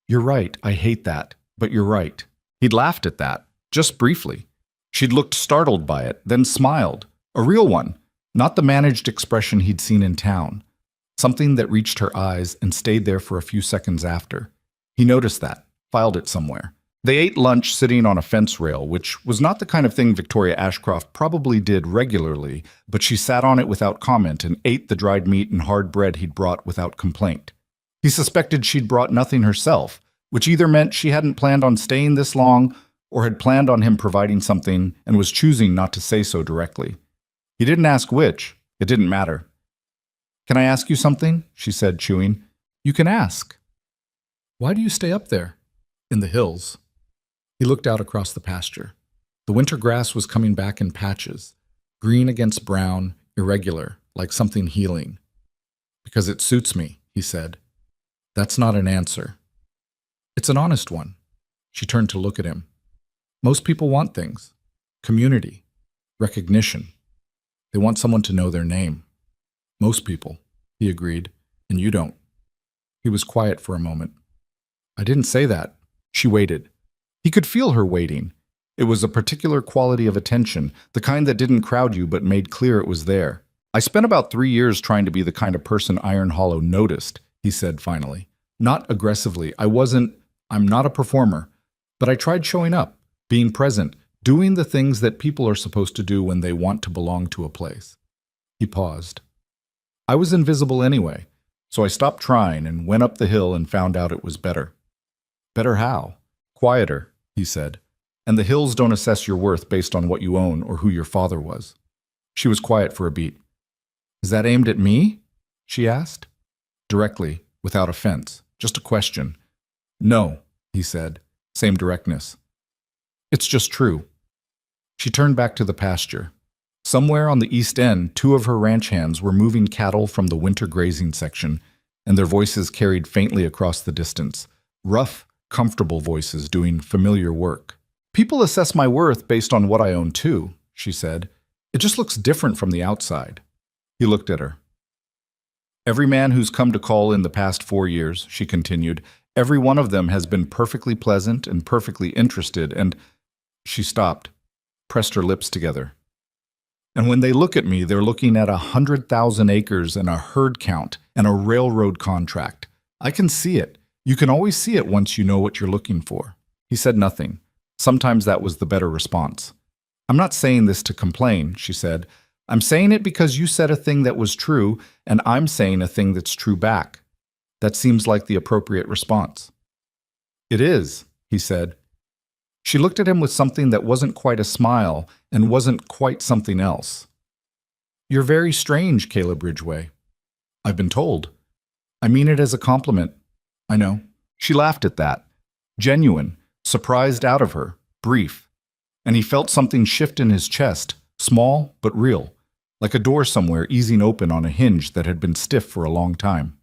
"You're right, I hate that, but you're right." He'd laughed at that, just briefly. She'd looked startled by it, then smiled. A real one, not the managed expression he'd seen in town. Something that reached her eyes and stayed there for a few seconds after. He noticed that, filed it somewhere. They ate lunch sitting on a fence rail, which was not the kind of thing Victoria Ashcroft probably did regularly, but she sat on it without comment and ate the dried meat and hard bread he'd brought without complaint. He suspected she'd brought nothing herself, which either meant she hadn't planned on staying this long or had planned on him providing something and was choosing not to say so directly. He didn't ask which. It didn't matter. "Can I ask you something?" she said, chewing. "You can ask." "Why do you stay up there?" "In the hills." He looked out across the pasture. The winter grass was coming back in patches, green against brown, irregular, like something healing. "Because it suits me," he said. "That's not an answer." "It's an honest one." She turned to look at him. "Most people want things. Community. Recognition. They want someone to know their name." "Most people," he agreed, "and you don't." He was quiet for a moment. "I didn't say that." She waited. He could feel her waiting. It was a particular quality of attention, the kind that didn't crowd you but made clear it was there. "I spent about 3 years trying to be the kind of person Iron Hollow noticed," he said finally. "Not aggressively. I'm not a performer. But I tried showing up, being present, doing the things that people are supposed to do when they want to belong to a place." He paused. "I was invisible anyway, so I stopped trying and went up the hill and found out it was better." "Better how?" "Quieter," he said. "And the hills don't assess your worth based on what you own or who your father was." She was quiet for a beat. "Is that aimed at me?" she asked. Directly, without offense, just a question. "No," he said, same directness. "It's just true." She turned back to the pasture. Somewhere on the east end, 2 of her ranch hands were moving cattle from the winter grazing section, and their voices carried faintly across the distance. Rough, comfortable voices doing familiar work. "People assess my worth based on what I own too," she said. "It just looks different from the outside." He looked at her. "Every man who's come to call in the past 4 years," she continued, "every one of them has been perfectly pleasant and perfectly interested, and—" She stopped, pressed her lips together. "And when they look at me, they're looking at 100,000 acres and a herd count and a railroad contract. I can see it. You can always see it once you know what you're looking for." He said nothing. Sometimes that was the better response. "I'm not saying this to complain," she said. "I'm saying it because you said a thing that was true, and I'm saying a thing that's true back. That seems like the appropriate response." "It is," he said. She looked at him with something that wasn't quite a smile and wasn't quite something else. "You're very strange, Caleb Ridgway." "I've been told." "I mean it as a compliment." "I know." She laughed at that. Genuine, surprised out of her, brief. And he felt something shift in his chest, small but real, like a door somewhere easing open on a hinge that had been stiff for a long time.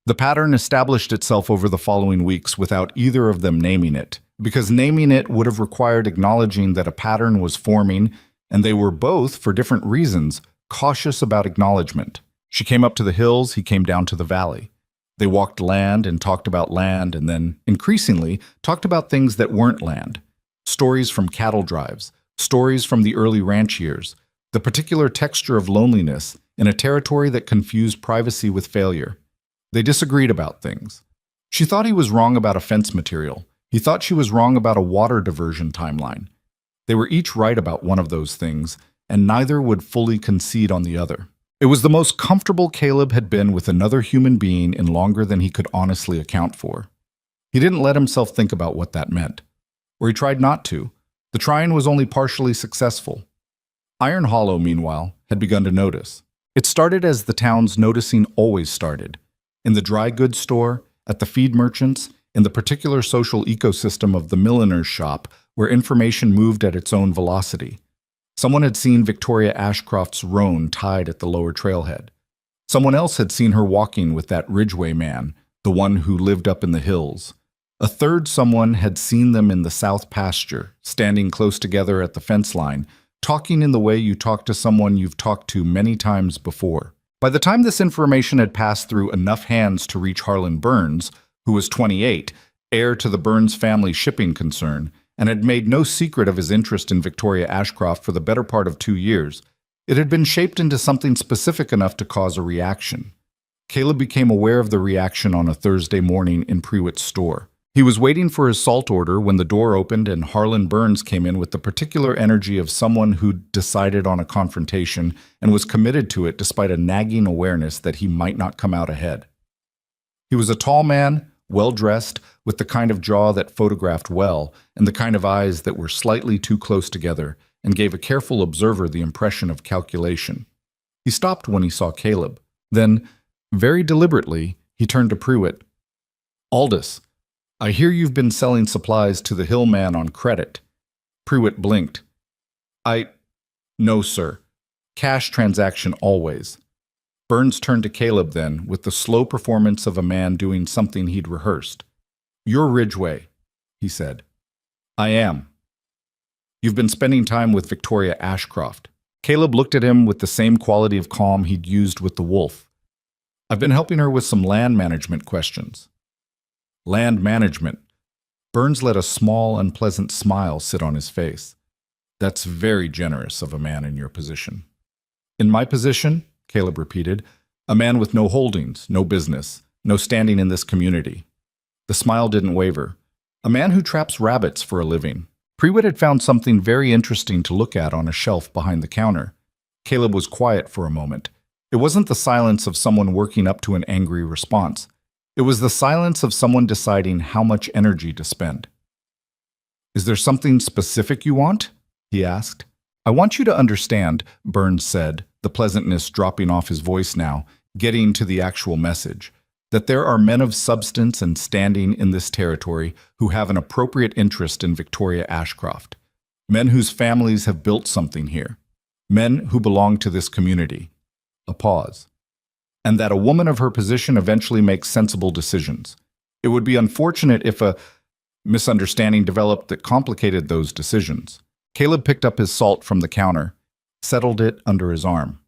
The pattern established itself over the following weeks without either of them naming it, because naming it would have required acknowledging that a pattern was forming, and they were both, for different reasons, cautious about acknowledgement. She came up to the hills, he came down to the valley. They walked land and talked about land and then, increasingly, talked about things that weren't land. Stories from cattle drives, stories from the early ranch years, the particular texture of loneliness in a territory that confused privacy with failure. They disagreed about things. She thought he was wrong about a fence material. He thought she was wrong about a water diversion timeline. They were each right about one of those things, and neither would fully concede on the other. It was the most comfortable Caleb had been with another human being in longer than he could honestly account for. He didn't let himself think about what that meant. Or he tried not to. The trying was only partially successful. Iron Hollow, meanwhile, had begun to notice. It started as the town's noticing always started. In the dry goods store, at the feed merchants, in the particular social ecosystem of the milliner's shop, where information moved at its own velocity. Someone had seen Victoria Ashcroft's roan tied at the lower trailhead. Someone else had seen her walking with that Ridgway man, the one who lived up in the hills. A third someone had seen them in the south pasture, standing close together at the fence line, talking in the way you talk to someone you've talked to many times before. By the time this information had passed through enough hands to reach Harlan Burns, who was 28, heir to the Burns family shipping concern, and had made no secret of his interest in Victoria Ashcroft for the better part of 2 years, it had been shaped into something specific enough to cause a reaction. Caleb became aware of the reaction on a Thursday morning in Prewitt's store. He was waiting for his salt order when the door opened and Harlan Burns came in with the particular energy of someone who'd decided on a confrontation and was committed to it despite a nagging awareness that he might not come out ahead. He was a tall man, well-dressed, with the kind of jaw that photographed well and the kind of eyes that were slightly too close together and gave a careful observer the impression of calculation. He stopped when he saw Caleb. Then, very deliberately, he turned to Prewitt. "Aldous, I hear you've been selling supplies to the Hill man on credit." Prewitt blinked. No, sir. Cash transaction always." Burns turned to Caleb then, with the slow performance of a man doing something he'd rehearsed. "You're Ridgway," he said. "I am." "You've been spending time with Victoria Ashcroft." Caleb looked at him with the same quality of calm he'd used with the wolf. "I've been helping her with some land management questions." "Land management." Burns let a small, unpleasant smile sit on his face. "That's very generous of a man in your position." "In my position?" Caleb repeated. "A man with no holdings, no business, no standing in this community." The smile didn't waver. "A man who traps rabbits for a living." Prewitt had found something very interesting to look at on a shelf behind the counter. Caleb was quiet for a moment. It wasn't the silence of someone working up to an angry response. It was the silence of someone deciding how much energy to spend. "Is there something specific you want?" he asked. "I want you to understand," Burns said, the pleasantness dropping off his voice now, getting to the actual message, "that there are men of substance and standing in this territory who have an appropriate interest in Victoria Ashcroft. Men whose families have built something here. Men who belong to this community." A pause. "And that a woman of her position eventually makes sensible decisions. It would be unfortunate if a misunderstanding developed that complicated those decisions." Caleb picked up his salt from the counter, settled it under his arm,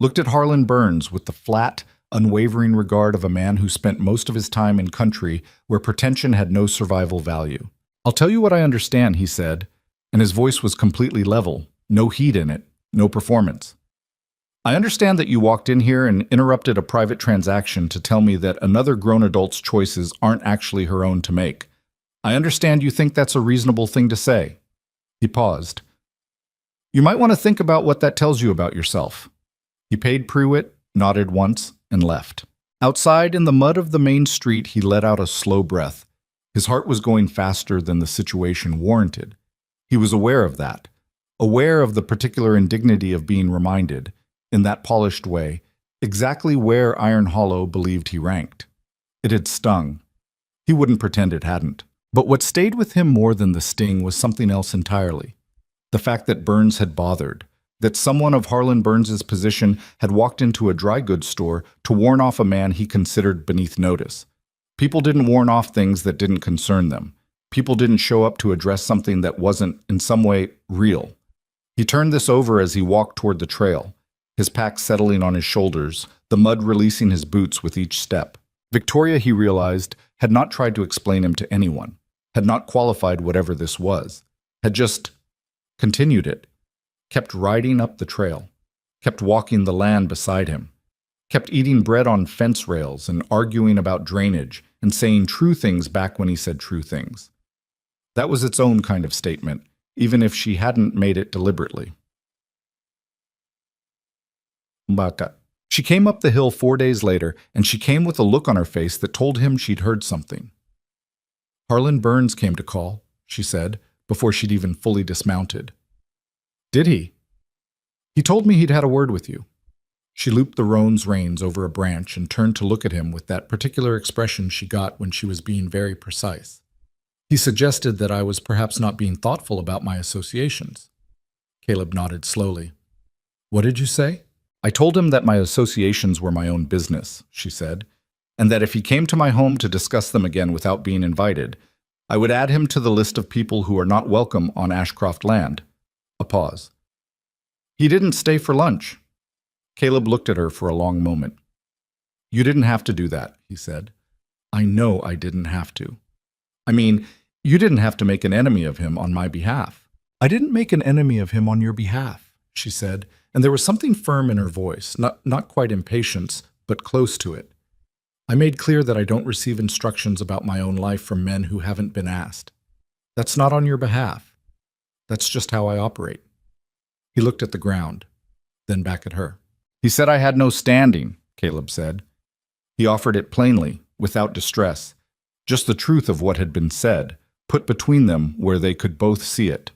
looked at Harlan Burns with the flat, unwavering regard of a man who spent most of his time in country where pretension had no survival value. "I'll tell you what I understand," he said, and his voice was completely level, no heat in it, no performance. "I understand that you walked in here and interrupted a private transaction to tell me that another grown adult's choices aren't actually her own to make. I understand you think that's a reasonable thing to say." He paused. "You might want to think about what that tells you about yourself." He paid Prewitt, nodded once, and left. Outside, in the mud of the main street, he let out a slow breath. His heart was going faster than the situation warranted. He was aware of that, aware of the particular indignity of being reminded, in that polished way, exactly where Iron Hollow believed he ranked. It had stung. He wouldn't pretend it hadn't. But what stayed with him more than the sting was something else entirely. The fact that Burns had bothered, that someone of Harlan Burns's position had walked into a dry goods store to warn off a man he considered beneath notice. People didn't warn off things that didn't concern them. People didn't show up to address something that wasn't, in some way, real. He turned this over as he walked toward the trail, his pack settling on his shoulders, the mud releasing his boots with each step. Victoria, he realized, had not tried to explain him to anyone, had not qualified whatever this was, had just continued it, kept riding up the trail, kept walking the land beside him, kept eating bread on fence rails and arguing about drainage and saying true things back when he said true things. That was its own kind of statement, even if she hadn't made it deliberately. Mbaka. She came up the hill 4 days later, and she came with a look on her face that told him she'd heard something. "Harlan Burns came to call," she said, before she'd even fully dismounted. "Did he?" "He told me he'd had a word with you." She looped the roan's reins over a branch and turned to look at him with that particular expression she got when she was being very precise. "He suggested that I was perhaps not being thoughtful about my associations." Caleb nodded slowly. "What did you say?" I told him that my associations were my own business, she said, and that if he came to my home to discuss them again without being invited, I would add him to the list of people who are not welcome on Ashcroft land. A pause. He didn't stay for lunch. Caleb looked at her for a long moment. You didn't have to do that, he said. I know I didn't have to. I mean, you didn't have to make an enemy of him on my behalf. I didn't make an enemy of him on your behalf, she said, and there was something firm in her voice, not quite impatience, but close to it. I made clear that I don't receive instructions about my own life from men who haven't been asked. That's not on your behalf. That's just how I operate. He looked at the ground, then back at her. He said I had no standing, Caleb said. He offered it plainly, without distress, just the truth of what had been said, put between them where they could both see it.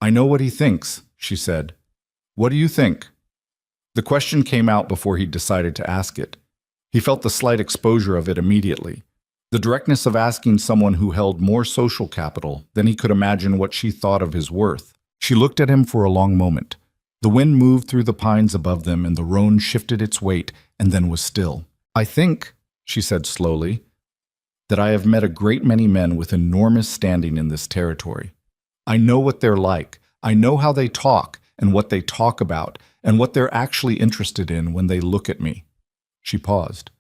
I know what he thinks, she said. What do you think? The question came out before he decided to ask it. He felt the slight exposure of it immediately, the directness of asking someone who held more social capital than he could imagine what she thought of his worth. She looked at him for a long moment. The wind moved through the pines above them and the roan shifted its weight and then was still. I think, she said slowly, that I have met a great many men with enormous standing in this territory. I know what they're like. I know how they talk and what they talk about and what they're actually interested in when they look at me. She paused.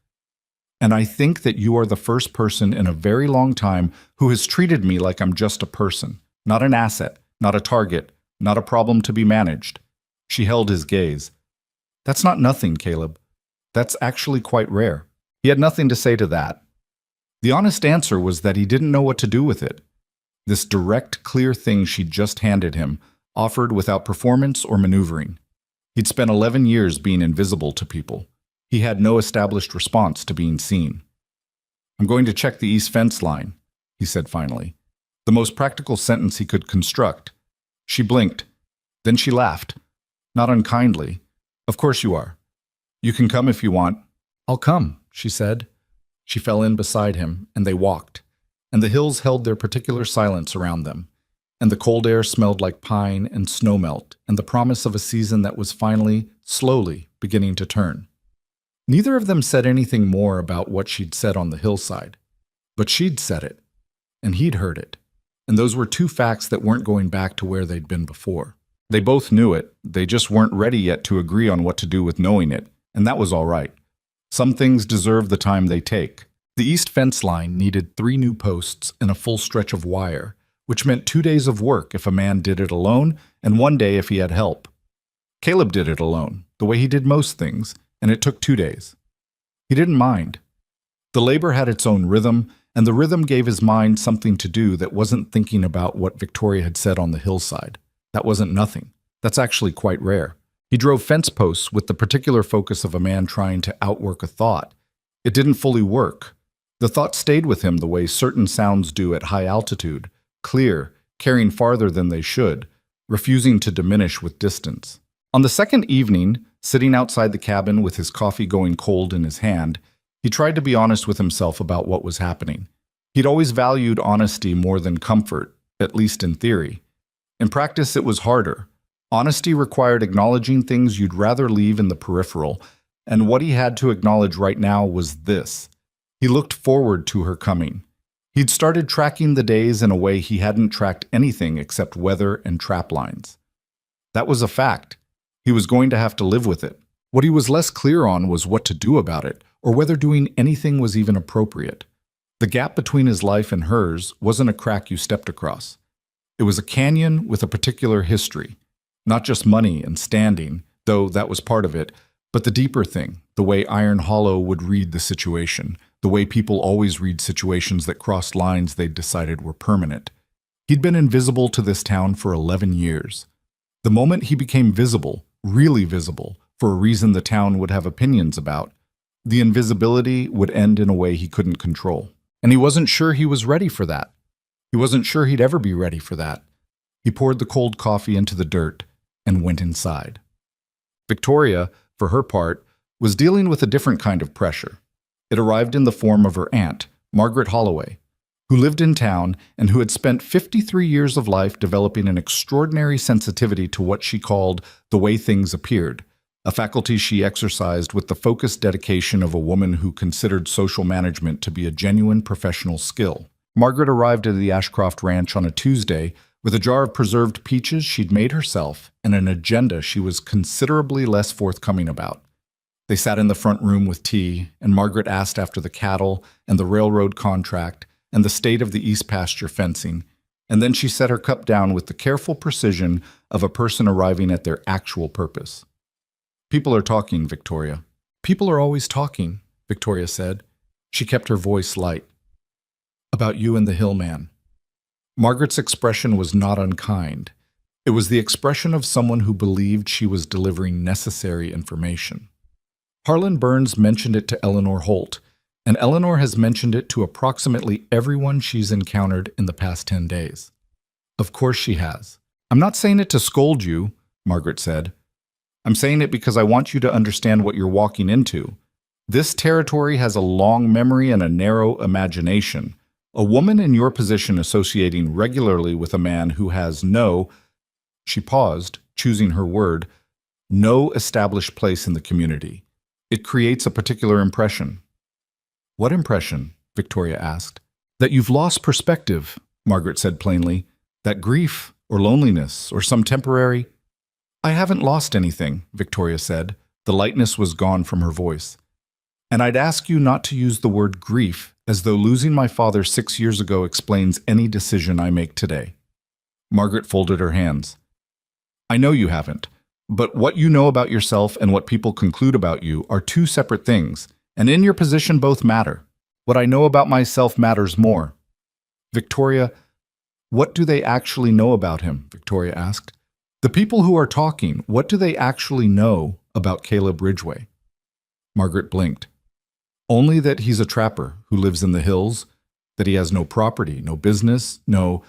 And I think that you are the first person in a very long time who has treated me like I'm just a person, not an asset, not a target, not a problem to be managed. She held his gaze. That's not nothing, Caleb. That's actually quite rare. He had nothing to say to that. The honest answer was that he didn't know what to do with it. This direct, clear thing she'd just handed him, offered without performance or maneuvering. He'd spent 11 years being invisible to people. He had no established response to being seen. I'm going to check the east fence line, he said finally. The most practical sentence he could construct. She blinked. Then she laughed. Not unkindly. Of course you are. You can come if you want. I'll come, she said. She fell in beside him, and they walked, and the hills held their particular silence around them, and the cold air smelled like pine and snowmelt, and the promise of a season that was finally, slowly, beginning to turn. Neither of them said anything more about what she'd said on the hillside, but she'd said it, and he'd heard it, and those were two facts that weren't going back to where they'd been before. They both knew it, they just weren't ready yet to agree on what to do with knowing it, and that was all right. Some things deserve the time they take. The east fence line needed 3 new posts and a full stretch of wire, which meant 2 days of work if a man did it alone, and 1 day if he had help. Caleb did it alone, the way he did most things, and it took 2 days. He didn't mind. The labor had its own rhythm, and the rhythm gave his mind something to do that wasn't thinking about what Victoria had said on the hillside. That wasn't nothing. That's actually quite rare. He drove fence posts with the particular focus of a man trying to outwork a thought. It didn't fully work. The thought stayed with him the way certain sounds do at high altitude, clear, carrying farther than they should, refusing to diminish with distance. On the second evening, sitting outside the cabin with his coffee going cold in his hand, he tried to be honest with himself about what was happening. He'd always valued honesty more than comfort, at least in theory. In practice, it was harder. Honesty required acknowledging things you'd rather leave in the peripheral, and what he had to acknowledge right now was this. He looked forward to her coming. He'd started tracking the days in a way he hadn't tracked anything except weather and trap lines. That was a fact. He was going to have to live with it. What he was less clear on was what to do about it, or whether doing anything was even appropriate. The gap between his life and hers wasn't a crack you stepped across. It was a canyon with a particular history. Not just money and standing, though that was part of it, but the deeper thing, the way Iron Hollow would read the situation, the way people always read situations that crossed lines they'd decided were permanent. He'd been invisible to this town for 11 years. The moment he became visible, really visible, for a reason the town would have opinions about, the invisibility would end in a way he couldn't control. And he wasn't sure he was ready for that. He wasn't sure he'd ever be ready for that. He poured the cold coffee into the dirt and went inside. Victoria, for her part, was dealing with a different kind of pressure. It arrived in the form of her aunt, Margaret Holloway, who lived in town and who had spent 53 years of life developing an extraordinary sensitivity to what she called the way things appeared, a faculty she exercised with the focused dedication of a woman who considered social management to be a genuine professional skill. Margaret arrived at the Ashcroft Ranch on a Tuesday with a jar of preserved peaches she'd made herself and an agenda she was considerably less forthcoming about. They sat in the front room with tea, and Margaret asked after the cattle and the railroad contract and the state of the East Pasture fencing, and then she set her cup down with the careful precision of a person arriving at their actual purpose. "People are talking, Victoria." "People are always talking," Victoria said. She kept her voice light. "About you and the hillman." Margaret's expression was not unkind. It was the expression of someone who believed she was delivering necessary information. Harlan Burns mentioned it to Eleanor Holt, and Eleanor has mentioned it to approximately everyone she's encountered in the past 10 days. Of course she has. "I'm not saying it to scold you," Margaret said. "I'm saying it because I want you to understand what you're walking into. This territory has a long memory and a narrow imagination. A woman in your position associating regularly with a man who has no," she paused, choosing her word, "no established place in the community. It creates a particular impression." "What impression?" Victoria asked. "That you've lost perspective," Margaret said plainly. "That grief or loneliness or some temporary—" "I haven't lost anything," Victoria said. The lightness was gone from her voice. "And I'd ask you not to use the word grief as though losing my father 6 years ago explains any decision I make today." Margaret folded her hands. "I know you haven't, but what you know about yourself and what people conclude about you are two separate things, and in your position both matter. What I know about myself matters more." "Victoria, what do they actually know about him?" Victoria asked. "The people who are talking, what do they actually know about Caleb Ridgway?" Margaret blinked. "Only that he's a trapper who lives in the hills, that he has no property, no business, no—"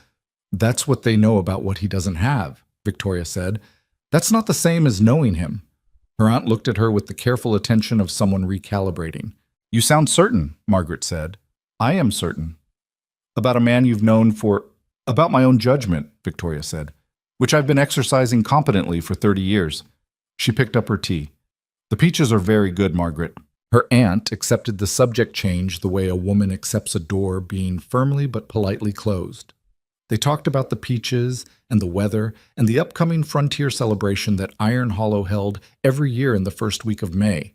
"That's what they know about what he doesn't have," Victoria said. "That's not the same as knowing him." Her aunt looked at her with the careful attention of someone recalibrating. "You sound certain," Margaret said. "I am certain." "About a man you've known for—" "About my own judgment," Victoria said, "which I've been exercising competently for 30 years. She picked up her tea. "The peaches are very good, Margaret." Her aunt accepted the subject change the way a woman accepts a door being firmly but politely closed. They talked about the peaches and the weather and the upcoming frontier celebration that Iron Hollow held every year in the first week of May.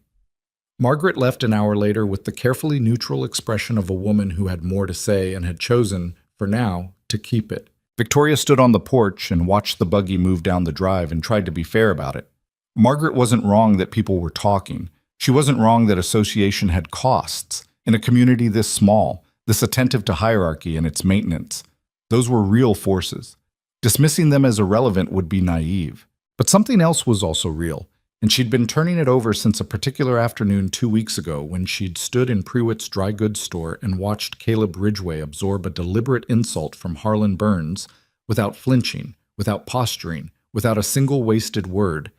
Margaret left an hour later with the carefully neutral expression of a woman who had more to say and had chosen, for now, to keep it. Victoria stood on the porch and watched the buggy move down the drive and tried to be fair about it. Margaret wasn't wrong that people were talking. She wasn't wrong that association had costs. In a community this small, this attentive to hierarchy and its maintenance, those were real forces. Dismissing them as irrelevant would be naive. But something else was also real, and she'd been turning it over since a particular afternoon 2 weeks ago when she'd stood in Prewitt's dry goods store and watched Caleb Ridgway absorb a deliberate insult from Harlan Burns without flinching, without posturing, without a single wasted word,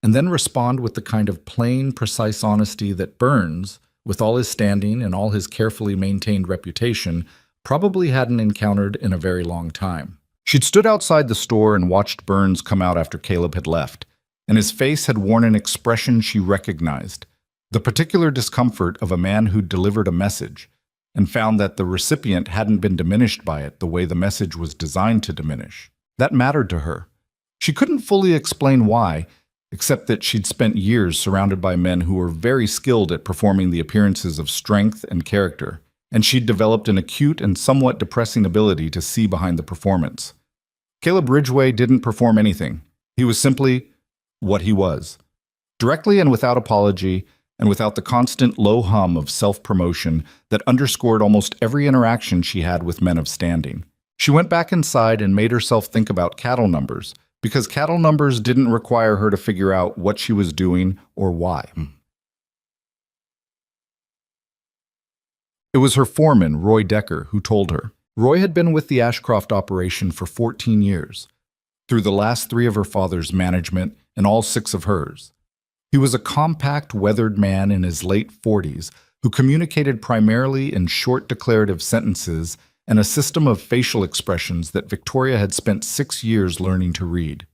and then respond with the kind of plain, precise honesty that Burns, with all his standing and all his carefully maintained reputation, probably hadn't encountered in a very long time. She'd stood outside the store and watched Burns come out after Caleb had left, and his face had worn an expression she recognized, the particular discomfort of a man who'd delivered a message, and found that the recipient hadn't been diminished by it the way the message was designed to diminish. That mattered to her. She couldn't fully explain why, except that she'd spent years surrounded by men who were very skilled at performing the appearances of strength and character, and she'd developed an acute and somewhat depressing ability to see behind the performance. Caleb Ridgway didn't perform anything. He was simply what he was. Directly and without apology, and without the constant low hum of self-promotion that underscored almost every interaction she had with men of standing. She went back inside and made herself think about cattle numbers, because cattle numbers didn't require her to figure out what she was doing or why. It was her foreman, Roy Decker, who told her. Roy had been with the Ashcroft operation for 14 years, through the last 3 of her father's management and all 6 of hers. He was a compact, weathered man in his late 40s who communicated primarily in short declarative sentences and a system of facial expressions that Victoria had spent 6 years learning to read.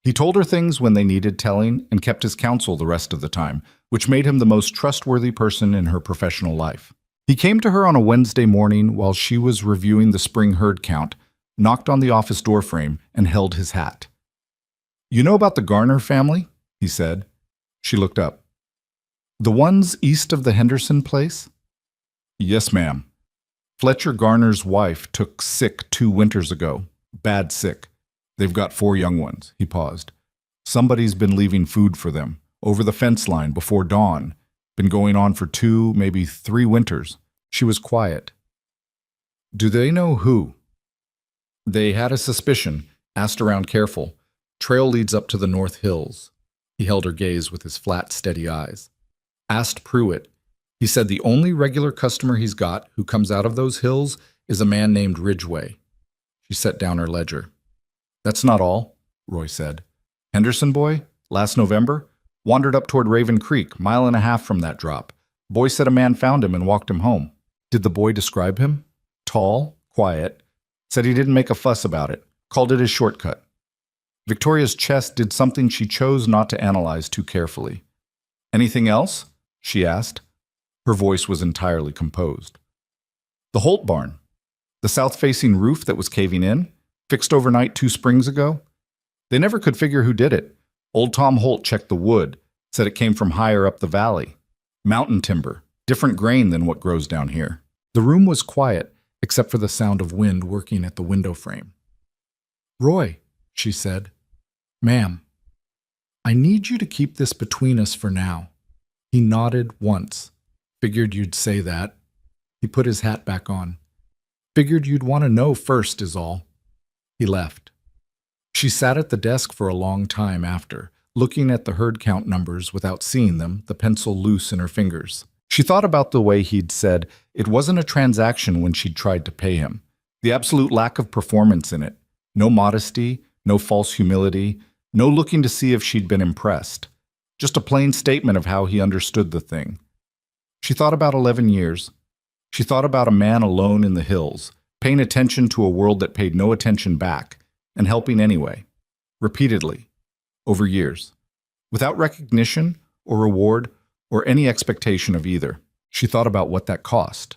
He told her things when they needed telling and kept his counsel the rest of the time, which made him the most trustworthy person in her professional life. He came to her on a Wednesday morning while she was reviewing the spring herd count, knocked on the office doorframe, and held his hat. "You know about the Garner family?" he said. She looked up. "The ones east of the Henderson place?" "Yes, ma'am. Fletcher Garner's wife took sick 2 winters ago. Bad sick. They've got 4 young ones." He paused. "Somebody's been leaving food for them, over the fence line before dawn. Been going on for 2, maybe 3 winters." She was quiet. "Do they know who?" "They had a suspicion. Asked around careful. Trail leads up to the North Hills." He held her gaze with his flat, steady eyes. "Asked Pruitt. He said the only regular customer he's got who comes out of those hills is a man named Ridgway." She set down her ledger. "That's not all," Roy said. "Henderson boy, last November, wandered up toward Raven Creek, 1.5 miles from that drop. Boy said a man found him and walked him home." "Did the boy describe him?" "Tall, quiet. Said he didn't make a fuss about it. Called it his shortcut." Victoria's chest did something she chose not to analyze too carefully. "Anything else?" she asked. Her voice was entirely composed. "The Holt barn. The south-facing roof that was caving in, fixed overnight 2 springs ago. They never could figure who did it. Old Tom Holt checked the wood, said it came from higher up the valley. Mountain timber, different grain than what grows down here." The room was quiet, except for the sound of wind working at the window frame. "Roy," she said. "Ma'am, I need you to keep this between us for now." He nodded once. "Figured you'd say that." He put his hat back on. "Figured you'd want to know first is all." He left. She sat at the desk for a long time after, looking at the herd count numbers without seeing them, the pencil loose in her fingers. She thought about the way he'd said it wasn't a transaction when she'd tried to pay him. The absolute lack of performance in it. No modesty, no false humility, no looking to see if she'd been impressed. Just a plain statement of how he understood the thing. She thought about 11 years. She thought about a man alone in the hills, paying attention to a world that paid no attention back, and helping anyway, repeatedly, over years, without recognition or reward or any expectation of either. She thought about what that cost.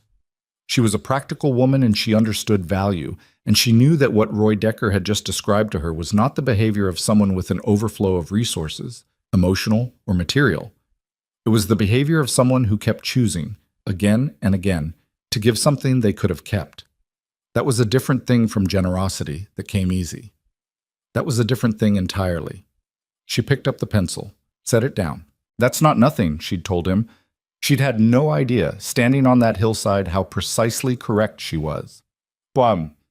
She was a practical woman and she understood value, and she knew that what Roy Decker had just described to her was not the behavior of someone with an overflow of resources, emotional or material. It was the behavior of someone who kept choosing, again and again, to give something they could have kept. That was a different thing from generosity that came easy. That was a different thing entirely. She picked up the pencil, set it down. "That's not nothing," she'd told him. She'd had no idea, standing on that hillside, how precisely correct she was.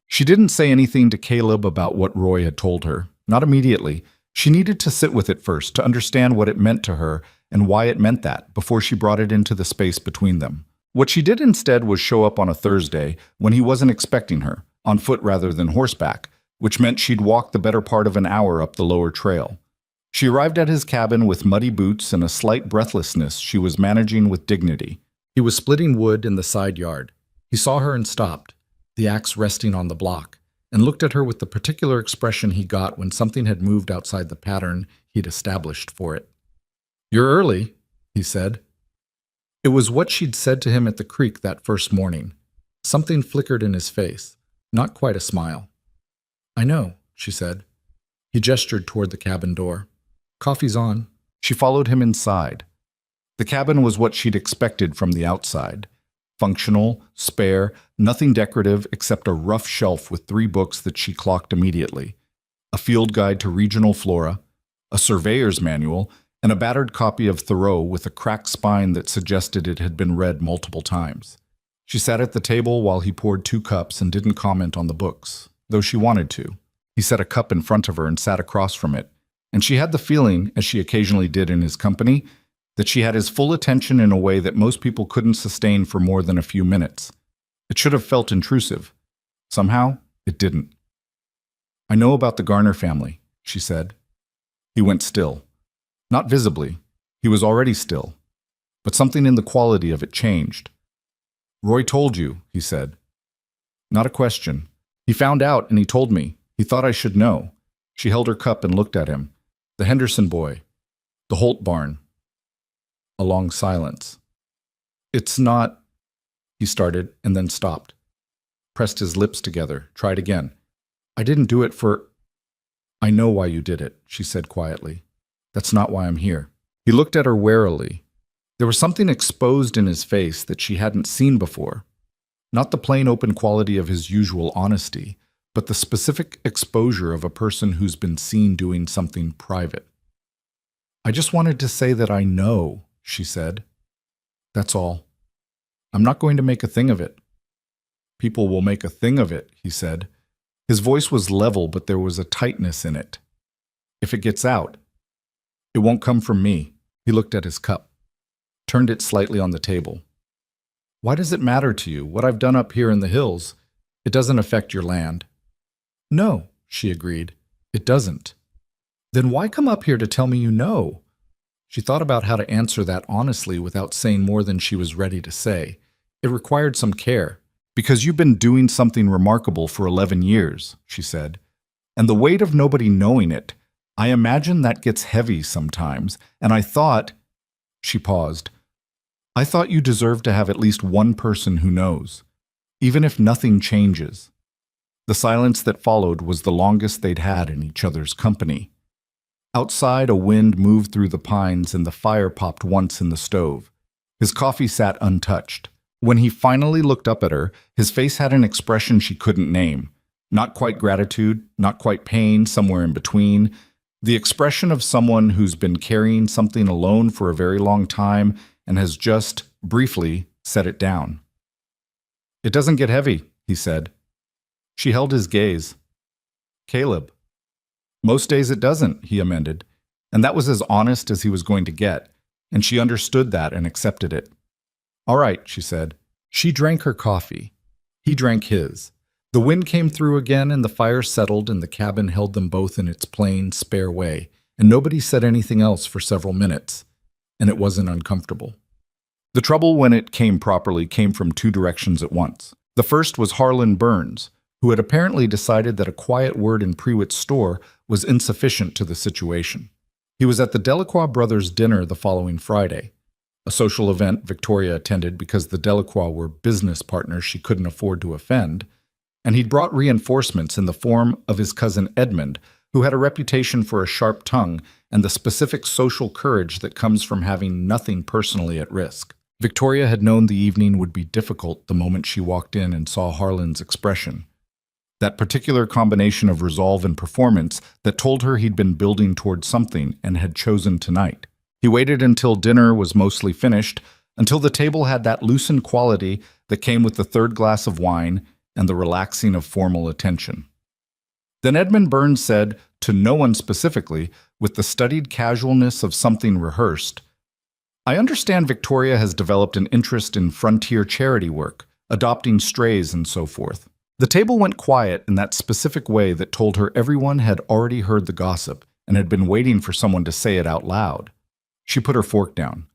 She didn't say anything to Caleb about what Roy had told her. Not immediately. She needed to sit with it first, to understand what it meant to her and why it meant that, before she brought it into the space between them. What she did instead was show up on a Thursday when he wasn't expecting her, on foot rather than horseback, which meant she'd walk the better part of an hour up the lower trail. She arrived at his cabin with muddy boots and a slight breathlessness she was managing with dignity. He was splitting wood in the side yard. He saw her and stopped, the axe resting on the block, and looked at her with the particular expression he got when something had moved outside the pattern he'd established for it. "You're early," he said. It was what she'd said to him at the creek that first morning. Something flickered in his face, not quite a smile. "I know," she said. He gestured toward the cabin door. "Coffee's on." She followed him inside. The cabin was what she'd expected from the outside. Functional, spare, nothing decorative except a rough shelf with 3 books that she clocked immediately. A field guide to regional flora, a surveyor's manual, and a battered copy of Thoreau with a cracked spine that suggested it had been read multiple times. She sat at the table while he poured 2 cups and didn't comment on the books, though she wanted to. He set a cup in front of her and sat across from it, and she had the feeling, as she occasionally did in his company, that she had his full attention in a way that most people couldn't sustain for more than a few minutes. It should have felt intrusive. Somehow, it didn't. "I know about the Garner family," she said. He went still. Not visibly. He was already still. But something in the quality of it changed. "Roy told you," he said. "Not a question. He found out and he told me. He thought I should know." She held her cup and looked at him. The Henderson boy. The Holt barn. A long silence. It's not, he started and then stopped. Pressed his lips together, tried again. I didn't do it for... I know why you did it, she said quietly. That's not why I'm here. He looked at her warily. There was something exposed in his face that she hadn't seen before. Not the plain open quality of his usual honesty, but the specific exposure of a person who's been seen doing something private. I just wanted to say that I know, she said. That's all. I'm not going to make a thing of it. People will make a thing of it, he said. His voice was level, but there was a tightness in it. If it gets out, it won't come from me. He looked at his cup, turned it slightly on the table. Why does it matter to you, what I've done up here in the hills? It doesn't affect your land. No, she agreed. It doesn't. Then why come up here to tell me you know? She thought about how to answer that honestly without saying more than she was ready to say. It required some care. Because you've been doing something remarkable for 11 years, she said. And the weight of nobody knowing it, I imagine that gets heavy sometimes. And I thought, she paused, I thought you deserved to have at least one person who knows, even if nothing changes. The silence that followed was the longest they'd had in each other's company. Outside, a wind moved through the pines and the fire popped once in the stove. His coffee sat untouched. When he finally looked up at her, his face had an expression she couldn't name. Not quite gratitude, not quite pain, somewhere in between. The expression of someone who's been carrying something alone for a very long time and has just, briefly, set it down. It doesn't get heavy, he said. She held his gaze. Caleb. Most days it doesn't, he amended. And that was as honest as he was going to get, and she understood that and accepted it. All right, she said. She drank her coffee. He drank his. The wind came through again and the fire settled and the cabin held them both in its plain, spare way, and nobody said anything else for several minutes, and it wasn't uncomfortable. The trouble when it came properly came from two directions at once. The first was Harlan Burns, who had apparently decided that a quiet word in Prewitt's store was insufficient to the situation. He was at the Delacroix brothers' dinner the following Friday. A social event Victoria attended because the Delacroix were business partners she couldn't afford to offend, and he'd brought reinforcements in the form of his cousin Edmund, who had a reputation for a sharp tongue and the specific social courage that comes from having nothing personally at risk. Victoria had known the evening would be difficult the moment she walked in and saw Harlan's expression. That particular combination of resolve and performance that told her he'd been building towards something and had chosen tonight. He waited until dinner was mostly finished, until the table had that loosened quality that came with the third glass of wine and the relaxing of formal attention. Then Edmund Burns said, to no one specifically, with the studied casualness of something rehearsed, I understand Victoria has developed an interest in frontier charity work, adopting strays and so forth. The table went quiet in that specific way that told her everyone had already heard the gossip and had been waiting for someone to say it out loud. She put her fork down.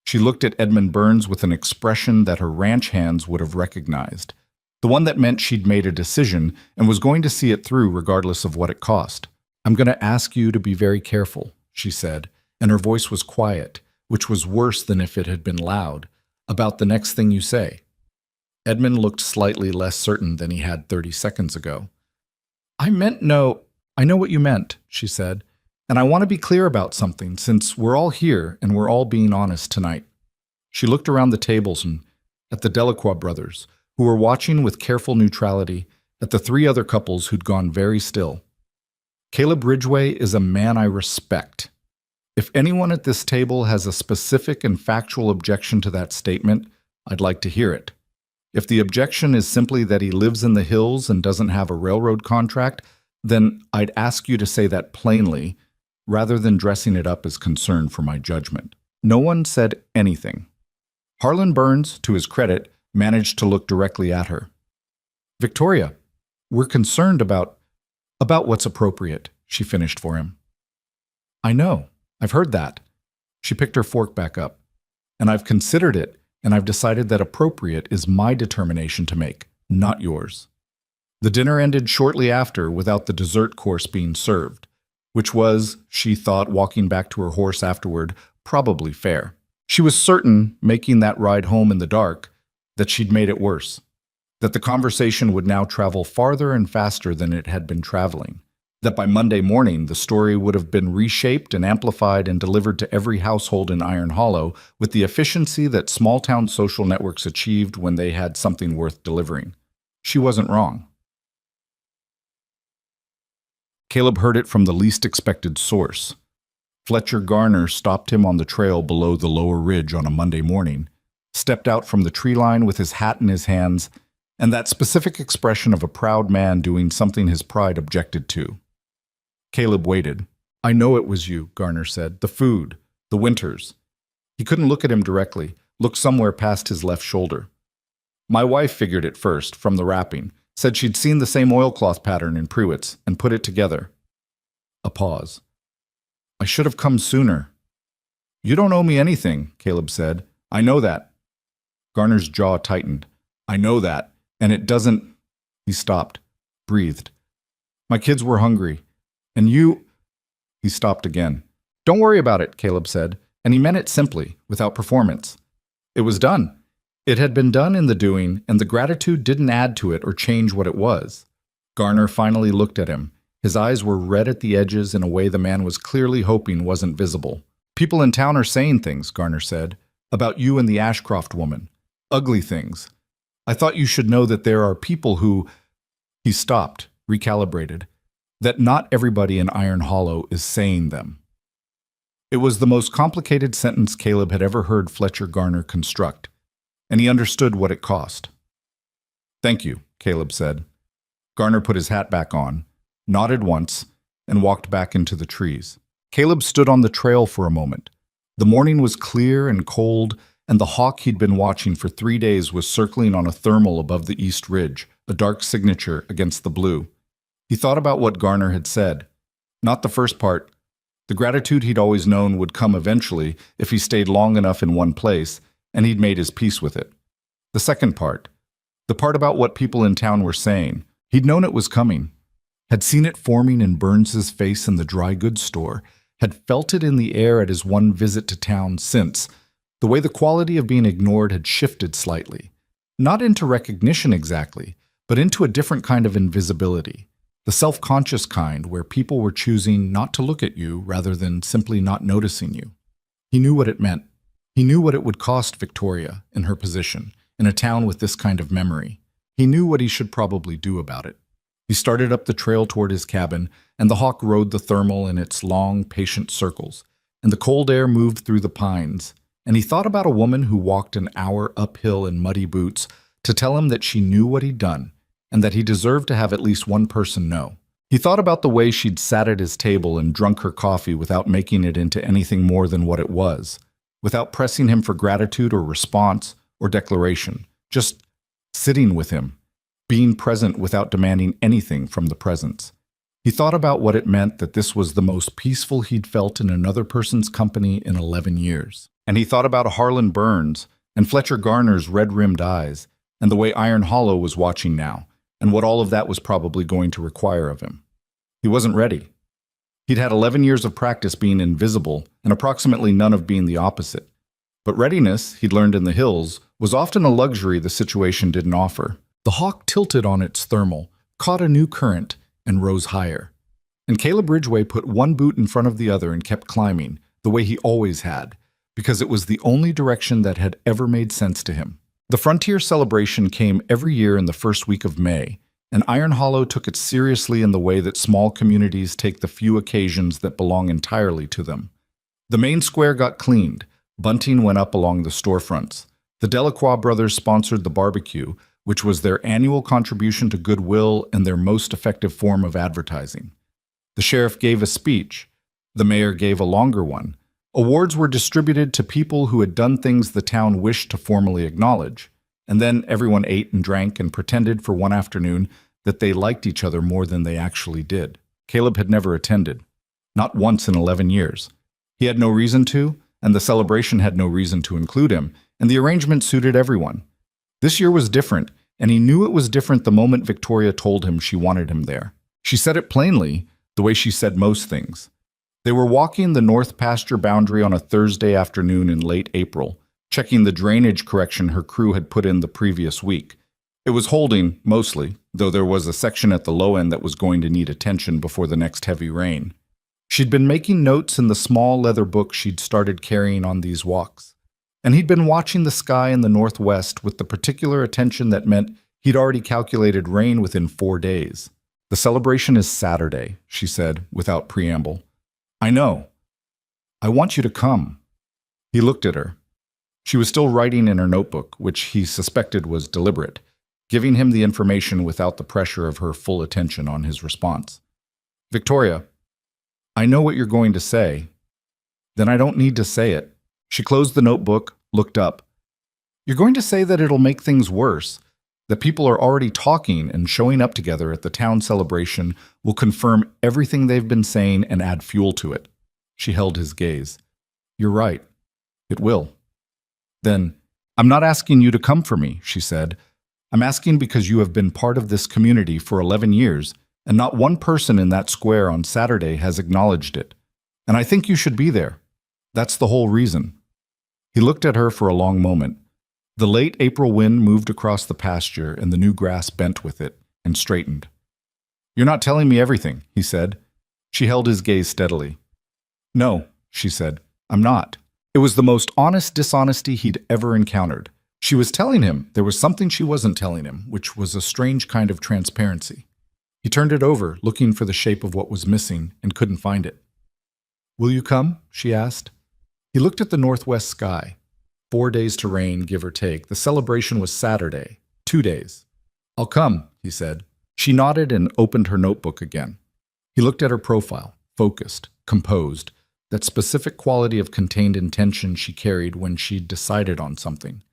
She looked at Edmund Burns with an expression that her ranch hands would have recognized, the one that meant she'd made a decision and was going to see it through regardless of what it cost. I'm going to ask you to be very careful, she said, and her voice was quiet, which was worse than if it had been loud, about the next thing you say. Edmund looked slightly less certain than he had 30 seconds ago. I know what you meant, she said. And I want to be clear about something, since we're all here and we're all being honest tonight. She looked around the tables and at the Delacroix brothers, who were watching with careful neutrality, at the three other couples who'd gone very still. Caleb Ridgway is a man I respect. If anyone at this table has a specific and factual objection to that statement, I'd like to hear it. If the objection is simply that he lives in the hills and doesn't have a railroad contract, then I'd ask you to say that plainly, rather than dressing it up as concern for my judgment. No one said anything. Harlan Burns, to his credit, managed to look directly at her. Victoria, we're concerned about what's appropriate, she finished for him. I know. I've heard that. She picked her fork back up. And I've considered it, and I've decided that appropriate is my determination to make, not yours. The dinner ended shortly after without the dessert course being served. which was, she thought, walking back to her horse afterward, probably fair. She was certain, making that ride home in the dark, that she'd made it worse, that the conversation would now travel farther and faster than it had been traveling, that by Monday morning the story would have been reshaped and amplified and delivered to every household in Iron Hollow with the efficiency that small-town social networks achieved when they had something worth delivering. She wasn't wrong. Caleb heard it from the least expected source. Fletcher Garner stopped him on the trail below the lower ridge on a Monday morning, stepped out from the tree line with his hat in his hands, and that specific expression of a proud man doing something his pride objected to. Caleb waited. "I know it was you," Garner said. "The food, the winters." He couldn't look at him directly, looked somewhere past his left shoulder. "My wife figured it first, from the wrapping. Said she'd seen the same oilcloth pattern in Prewitt's and put it together." A pause. "I should have come sooner." "You don't owe me anything," Caleb said. "I know that." Garner's jaw tightened. "I know that, and it doesn't—" He stopped, breathed. "My kids were hungry, and you—" He stopped again. "Don't worry about it," Caleb said, and he meant it simply, without performance. It was done. It had been done in the doing, and the gratitude didn't add to it or change what it was. Garner finally looked at him. His eyes were red at the edges in a way the man was clearly hoping wasn't visible. "People in town are saying things," Garner said, "about you and the Ashcroft woman. Ugly things. I thought you should know that there are people who—" He stopped, recalibrated. "That not everybody in Iron Hollow is saying them." It was the most complicated sentence Caleb had ever heard Fletcher Garner construct, and he understood what it cost. "Thank you," Caleb said. Garner put his hat back on, nodded once, and walked back into the trees. Caleb stood on the trail for a moment. The morning was clear and cold, and the hawk he'd been watching for 3 days was circling on a thermal above the east ridge, a dark signature against the blue. He thought about what Garner had said. Not the first part. The gratitude he'd always known would come eventually if he stayed long enough in one place, and he'd made his peace with it. The second part. The part about what people in town were saying. He'd known it was coming. Had seen it forming in Burns's face in the dry goods store. Had felt it in the air at his one visit to town since. The way the quality of being ignored had shifted slightly. Not into recognition exactly, but into a different kind of invisibility. The self-conscious kind where people were choosing not to look at you rather than simply not noticing you. He knew what it meant. He knew what it would cost Victoria, in her position, in a town with this kind of memory. He knew what he should probably do about it. He started up the trail toward his cabin, and the hawk rode the thermal in its long, patient circles, and the cold air moved through the pines, and he thought about a woman who walked an hour uphill in muddy boots to tell him that she knew what he'd done, and that he deserved to have at least one person know. He thought about the way she'd sat at his table and drunk her coffee without making it into anything more than what it was, without pressing him for gratitude or response or declaration, just sitting with him, being present without demanding anything from the presence. He thought about what it meant that this was the most peaceful he'd felt in another person's company in 11 years. And he thought about Harlan Burns and Fletcher Garner's red-rimmed eyes and the way Iron Hollow was watching now and what all of that was probably going to require of him. He wasn't ready. He'd had 11 years of practice being invisible and approximately none of being the opposite. But readiness, he'd learned in the hills, was often a luxury the situation didn't offer. The hawk tilted on its thermal, caught a new current, and rose higher. And Caleb Ridgway put one boot in front of the other and kept climbing, the way he always had, because it was the only direction that had ever made sense to him. The Frontier celebration came every year in the first week of May, and Iron Hollow took it seriously in the way that small communities take the few occasions that belong entirely to them. The main square got cleaned, bunting went up along the storefronts. The Delacroix brothers sponsored the barbecue, which was their annual contribution to goodwill and their most effective form of advertising. The sheriff gave a speech. The mayor gave a longer one. Awards were distributed to people who had done things the town wished to formally acknowledge. And then everyone ate and drank and pretended for one afternoon that they liked each other more than they actually did. Caleb had never attended. Not once in 11 years. He had no reason to, and the celebration had no reason to include him, and the arrangement suited everyone. This year was different, and he knew it was different the moment Victoria told him she wanted him there. She said it plainly, the way she said most things. They were walking the north pasture boundary on a Thursday afternoon in late April, checking the drainage correction her crew had put in the previous week. It was holding, mostly, though there was a section at the low end that was going to need attention before the next heavy rain. She'd been making notes in the small leather book she'd started carrying on these walks, and he'd been watching the sky in the northwest with the particular attention that meant he'd already calculated rain within 4 days. "The celebration is Saturday," she said, without preamble. "I know. I want you to come." He looked at her. She was still writing in her notebook, which he suspected was deliberate, giving him the information without the pressure of her full attention on his response. "Victoria, I know what you're going to say. Then I don't need to say it." She closed the notebook, looked up. "You're going to say that it'll make things worse, that people are already talking and showing up together at the town celebration will confirm everything they've been saying and add fuel to it." She held his gaze. "You're right. It will." "Then, I'm not asking you to come for me," she said. "I'm asking because you have been part of this community for 11 years, and not one person in that square on Saturday has acknowledged it. And I think you should be there. That's the whole reason." He looked at her for a long moment. The late April wind moved across the pasture, and the new grass bent with it and straightened. "You're not telling me everything," he said. She held his gaze steadily. "No," she said, "I'm not." It was the most honest dishonesty he'd ever encountered. She was telling him there was something she wasn't telling him, which was a strange kind of transparency. He turned it over, looking for the shape of what was missing, and couldn't find it. "Will you come?" she asked. He looked at the northwest sky. 4 days to rain, give or take. The celebration was Saturday. 2 days. "I'll come," he said. She nodded and opened her notebook again. He looked at her profile, focused, composed, that specific quality of contained intention she carried when she'd decided on something.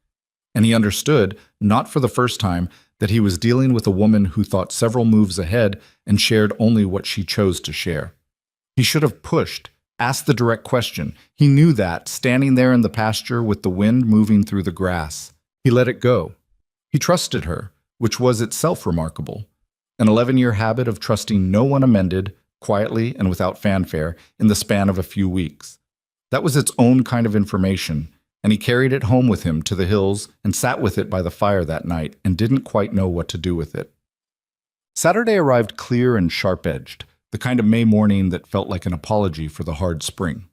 And he understood, not for the first time, that he was dealing with a woman who thought several moves ahead and shared only what she chose to share. He should have pushed, asked the direct question. He knew that, standing there in the pasture with the wind moving through the grass. He let it go. He trusted her, which was itself remarkable. An 11-year habit of trusting no one amended, quietly and without fanfare, in the span of a few weeks. That was its own kind of information, and he carried it home with him to the hills and sat with it by the fire that night and didn't quite know what to do with it. Saturday arrived clear and sharp-edged, the kind of May morning that felt like an apology for the hard spring.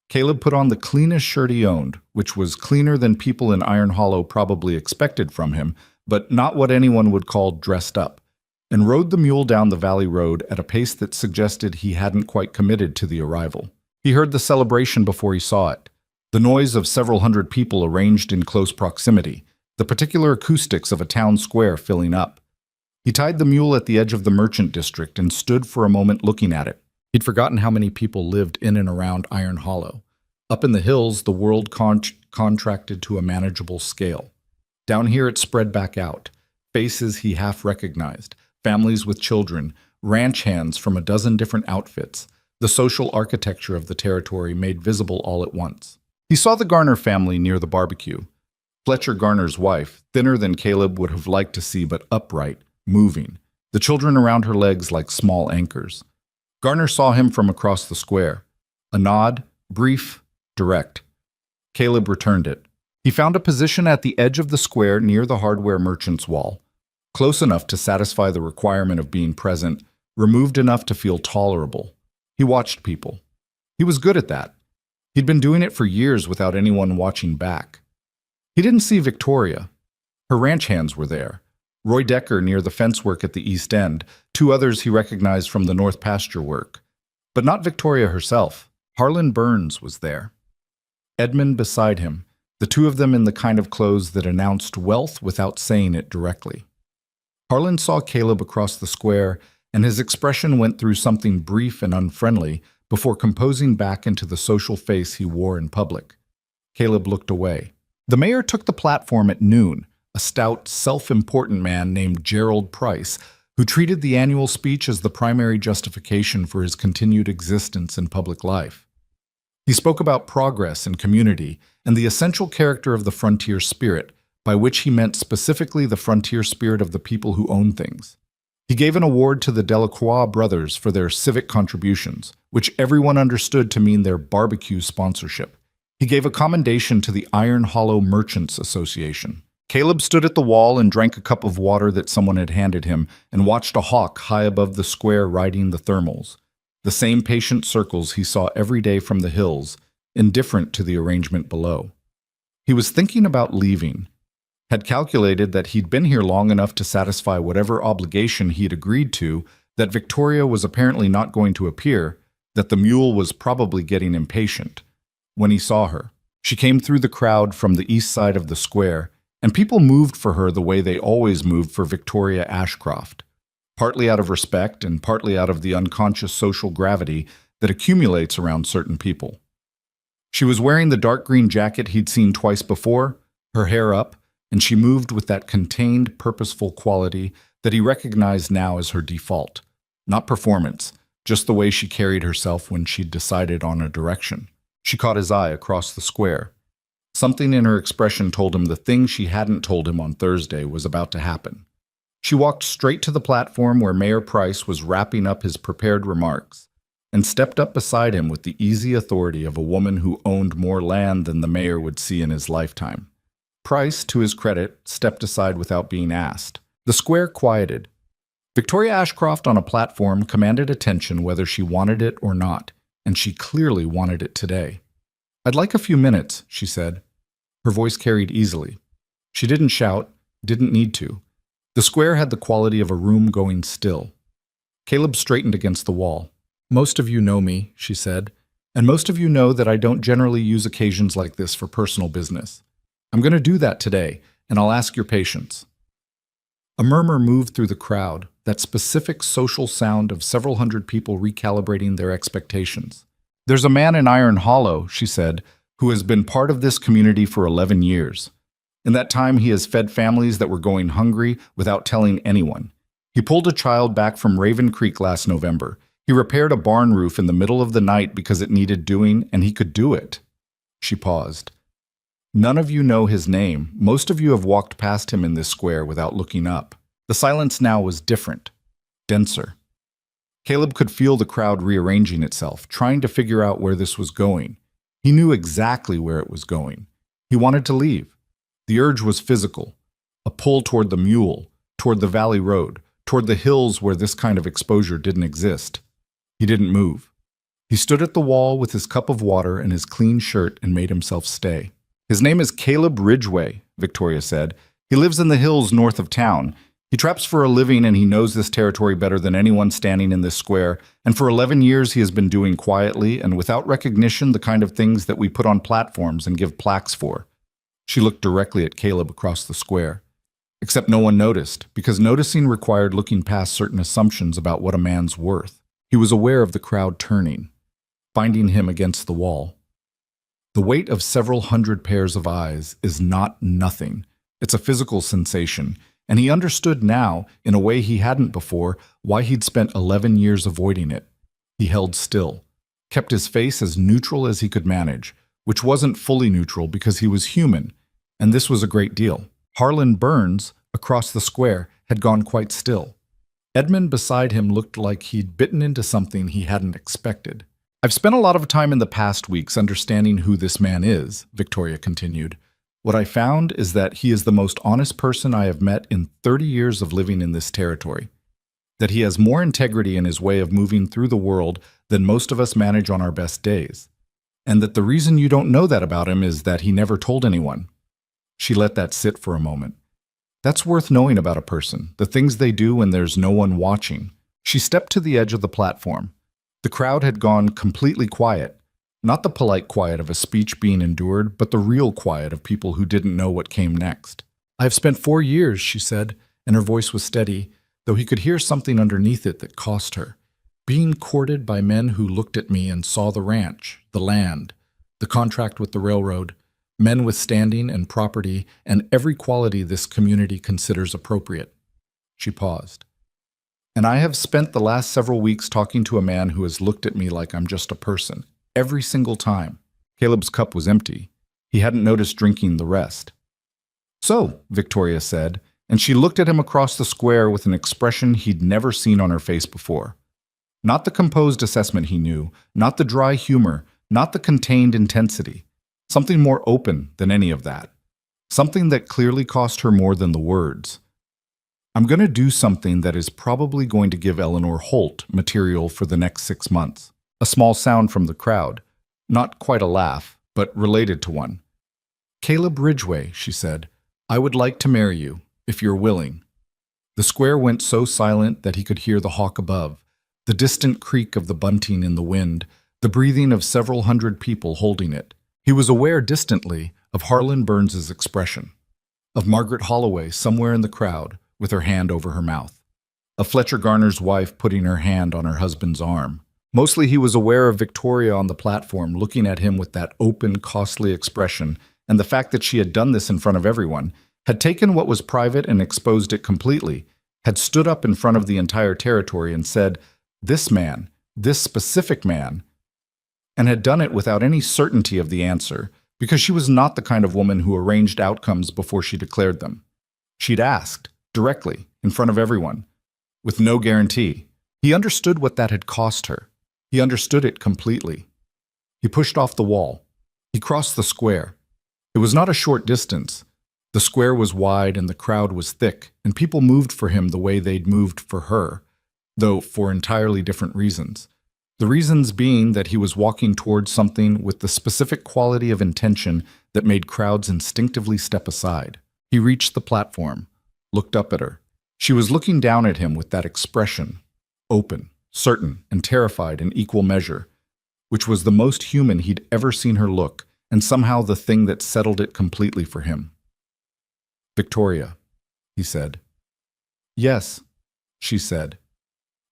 Caleb put on the cleanest shirt he owned, which was cleaner than people in Iron Hollow probably expected from him, but not what anyone would call dressed up, and rode the mule down the valley road at a pace that suggested he hadn't quite committed to the arrival. He heard the celebration before he saw it. The noise of several hundred people arranged in close proximity, the particular acoustics of a town square filling up. He tied the mule at the edge of the merchant district and stood for a moment looking at it. He'd forgotten how many people lived in and around Iron Hollow. Up in the hills, the world contracted to a manageable scale. Down here it spread back out. Faces he half recognized, families with children, ranch hands from a dozen different outfits, the social architecture of the territory made visible all at once. He saw the Garner family near the barbecue. Fletcher Garner's wife, thinner than Caleb would have liked to see but upright, moving, the children around her legs like small anchors. Garner saw him from across the square. A nod, brief, direct. Caleb returned it. He found a position at the edge of the square near the hardware merchant's wall, close enough to satisfy the requirement of being present, removed enough to feel tolerable. He watched people. He was good at that. He'd been doing it for years without anyone watching back. He didn't see Victoria. Her ranch hands were there. Roy Decker near the fence work at the east end, 2 others he recognized from the north pasture work. But not Victoria herself. Harlan Burns was there. Edmund beside him, the 2 of them in the kind of clothes that announced wealth without saying it directly. Harlan saw Caleb across the square, and his expression went through something brief and unfriendly before composing back into the social face he wore in public. Caleb looked away. The mayor took the platform at noon, a stout, self-important man named Gerald Price, who treated the annual speech as the primary justification for his continued existence in public life. He spoke about progress and community and the essential character of the frontier spirit, by which he meant specifically the frontier spirit of the people who own things. He gave an award to the Delacroix brothers for their civic contributions, which everyone understood to mean their barbecue sponsorship. He gave a commendation to the Iron Hollow Merchants Association. Caleb stood at the wall and drank a cup of water that someone had handed him and watched a hawk high above the square riding the thermals, the same patient circles he saw every day from the hills, indifferent to the arrangement below. He was thinking about leaving, had calculated that he'd been here long enough to satisfy whatever obligation he'd agreed to, that Victoria was apparently not going to appear, that the mule was probably getting impatient. When he saw her, she came through the crowd from the east side of the square, and people moved for her the way they always moved for Victoria Ashcroft, partly out of respect and partly out of the unconscious social gravity that accumulates around certain people. She was wearing the dark green jacket he'd seen twice before, her hair up, and she moved with that contained, purposeful quality that he recognized now as her default. Not performance, just the way she carried herself when she'd decided on a direction. She caught his eye across the square. Something in her expression told him the thing she hadn't told him on Thursday was about to happen. She walked straight to the platform where Mayor Price was wrapping up his prepared remarks, and stepped up beside him with the easy authority of a woman who owned more land than the mayor would see in his lifetime. Price, to his credit, stepped aside without being asked. The square quieted. Victoria Ashcroft on a platform commanded attention whether she wanted it or not, and she clearly wanted it today. "I'd like a few minutes," she said. Her voice carried easily. She didn't shout, didn't need to. The square had the quality of a room going still. Caleb straightened against the wall. "Most of you know me," she said, "and most of you know that I don't generally use occasions like this for personal business. I'm going to do that today, and I'll ask your patience." A murmur moved through the crowd, that specific social sound of several hundred people recalibrating their expectations. "There's a man in Iron Hollow," she said, "who has been part of this community for 11 years. In that time, he has fed families that were going hungry without telling anyone. He pulled a child back from Raven Creek last November. He repaired a barn roof in the middle of the night because it needed doing, and he could do it." She paused. "None of you know his name. Most of you have walked past him in this square without looking up." The silence now was different, denser. Caleb could feel the crowd rearranging itself, trying to figure out where this was going. He knew exactly where it was going. He wanted to leave. The urge was physical, a pull toward the mule, toward the valley road, toward the hills where this kind of exposure didn't exist. He didn't move. He stood at the wall with his cup of water and his clean shirt and made himself stay. "His name is Caleb Ridgway," Victoria said. "He lives in the hills north of town. He traps for a living and he knows this territory better than anyone standing in this square, and for 11 years he has been doing quietly and without recognition the kind of things that we put on platforms and give plaques for." She looked directly at Caleb across the square. Except no one noticed, because noticing required looking past certain assumptions about what a man's worth. He was aware of the crowd turning, finding him against the wall. The weight of several hundred pairs of eyes is not nothing. It's a physical sensation, and he understood now, in a way he hadn't before, why he'd spent 11 years avoiding it. He held still, kept his face as neutral as he could manage, which wasn't fully neutral because he was human, and this was a great deal. Harlan Burns, across the square, had gone quite still. Edmund beside him looked like he'd bitten into something he hadn't expected. "I've spent a lot of time in the past weeks understanding who this man is," Victoria continued. "What I found is that he is the most honest person I have met in 30 years of living in this territory. That he has more integrity in his way of moving through the world than most of us manage on our best days. And that the reason you don't know that about him is that he never told anyone." She let that sit for a moment. That's worth knowing about a person, the things they do when there's no one watching. She stepped to the edge of the platform. The crowd had gone completely quiet. Not the polite quiet of a speech being endured, but the real quiet of people who didn't know what came next. "I have spent 4 years," she said, and her voice was steady, though he could hear something underneath it that cost her. "Being courted by men who looked at me and saw the ranch, the land, the contract with the railroad, men with standing and property and every quality this community considers appropriate." She paused. "And I have spent the last several weeks talking to a man who has looked at me like I'm just a person. Every single time." Caleb's cup was empty. He hadn't noticed drinking the rest. "So," Victoria said, and she looked at him across the square with an expression he'd never seen on her face before. Not the composed assessment he knew, not the dry humor, not the contained intensity. Something more open than any of that. Something that clearly cost her more than the words. I'm going to do something that is probably going to give Eleanor Holt material for the next 6 months. A small sound from the crowd. Not quite a laugh, but related to one. Caleb Ridgway, she said, I would like to marry you, if you're willing. The square went so silent that he could hear the hawk above, the distant creak of the bunting in the wind, the breathing of several hundred people holding it. He was aware distantly of Harlan Burns's expression, of Margaret Holloway somewhere in the crowd with her hand over her mouth, of Fletcher Garner's wife putting her hand on her husband's arm. Mostly he was aware of Victoria on the platform looking at him with that open, costly expression, and the fact that she had done this in front of everyone, had taken what was private and exposed it completely, had stood up in front of the entire territory and said, this man, this specific man, and had done it without any certainty of the answer, because she was not the kind of woman who arranged outcomes before she declared them. She'd asked, directly, in front of everyone, with no guarantee. He understood what that had cost her. He understood it completely. He pushed off the wall. He crossed the square. It was not a short distance. The square was wide and the crowd was thick, and people moved for him the way they'd moved for her, though for entirely different reasons. The reasons being that he was walking towards something with the specific quality of intention that made crowds instinctively step aside. He reached the platform, looked up at her. She was looking down at him with that expression, open, certain, and terrified in equal measure, which was the most human he'd ever seen her look, and somehow the thing that settled it completely for him. Victoria, he said. Yes, she said,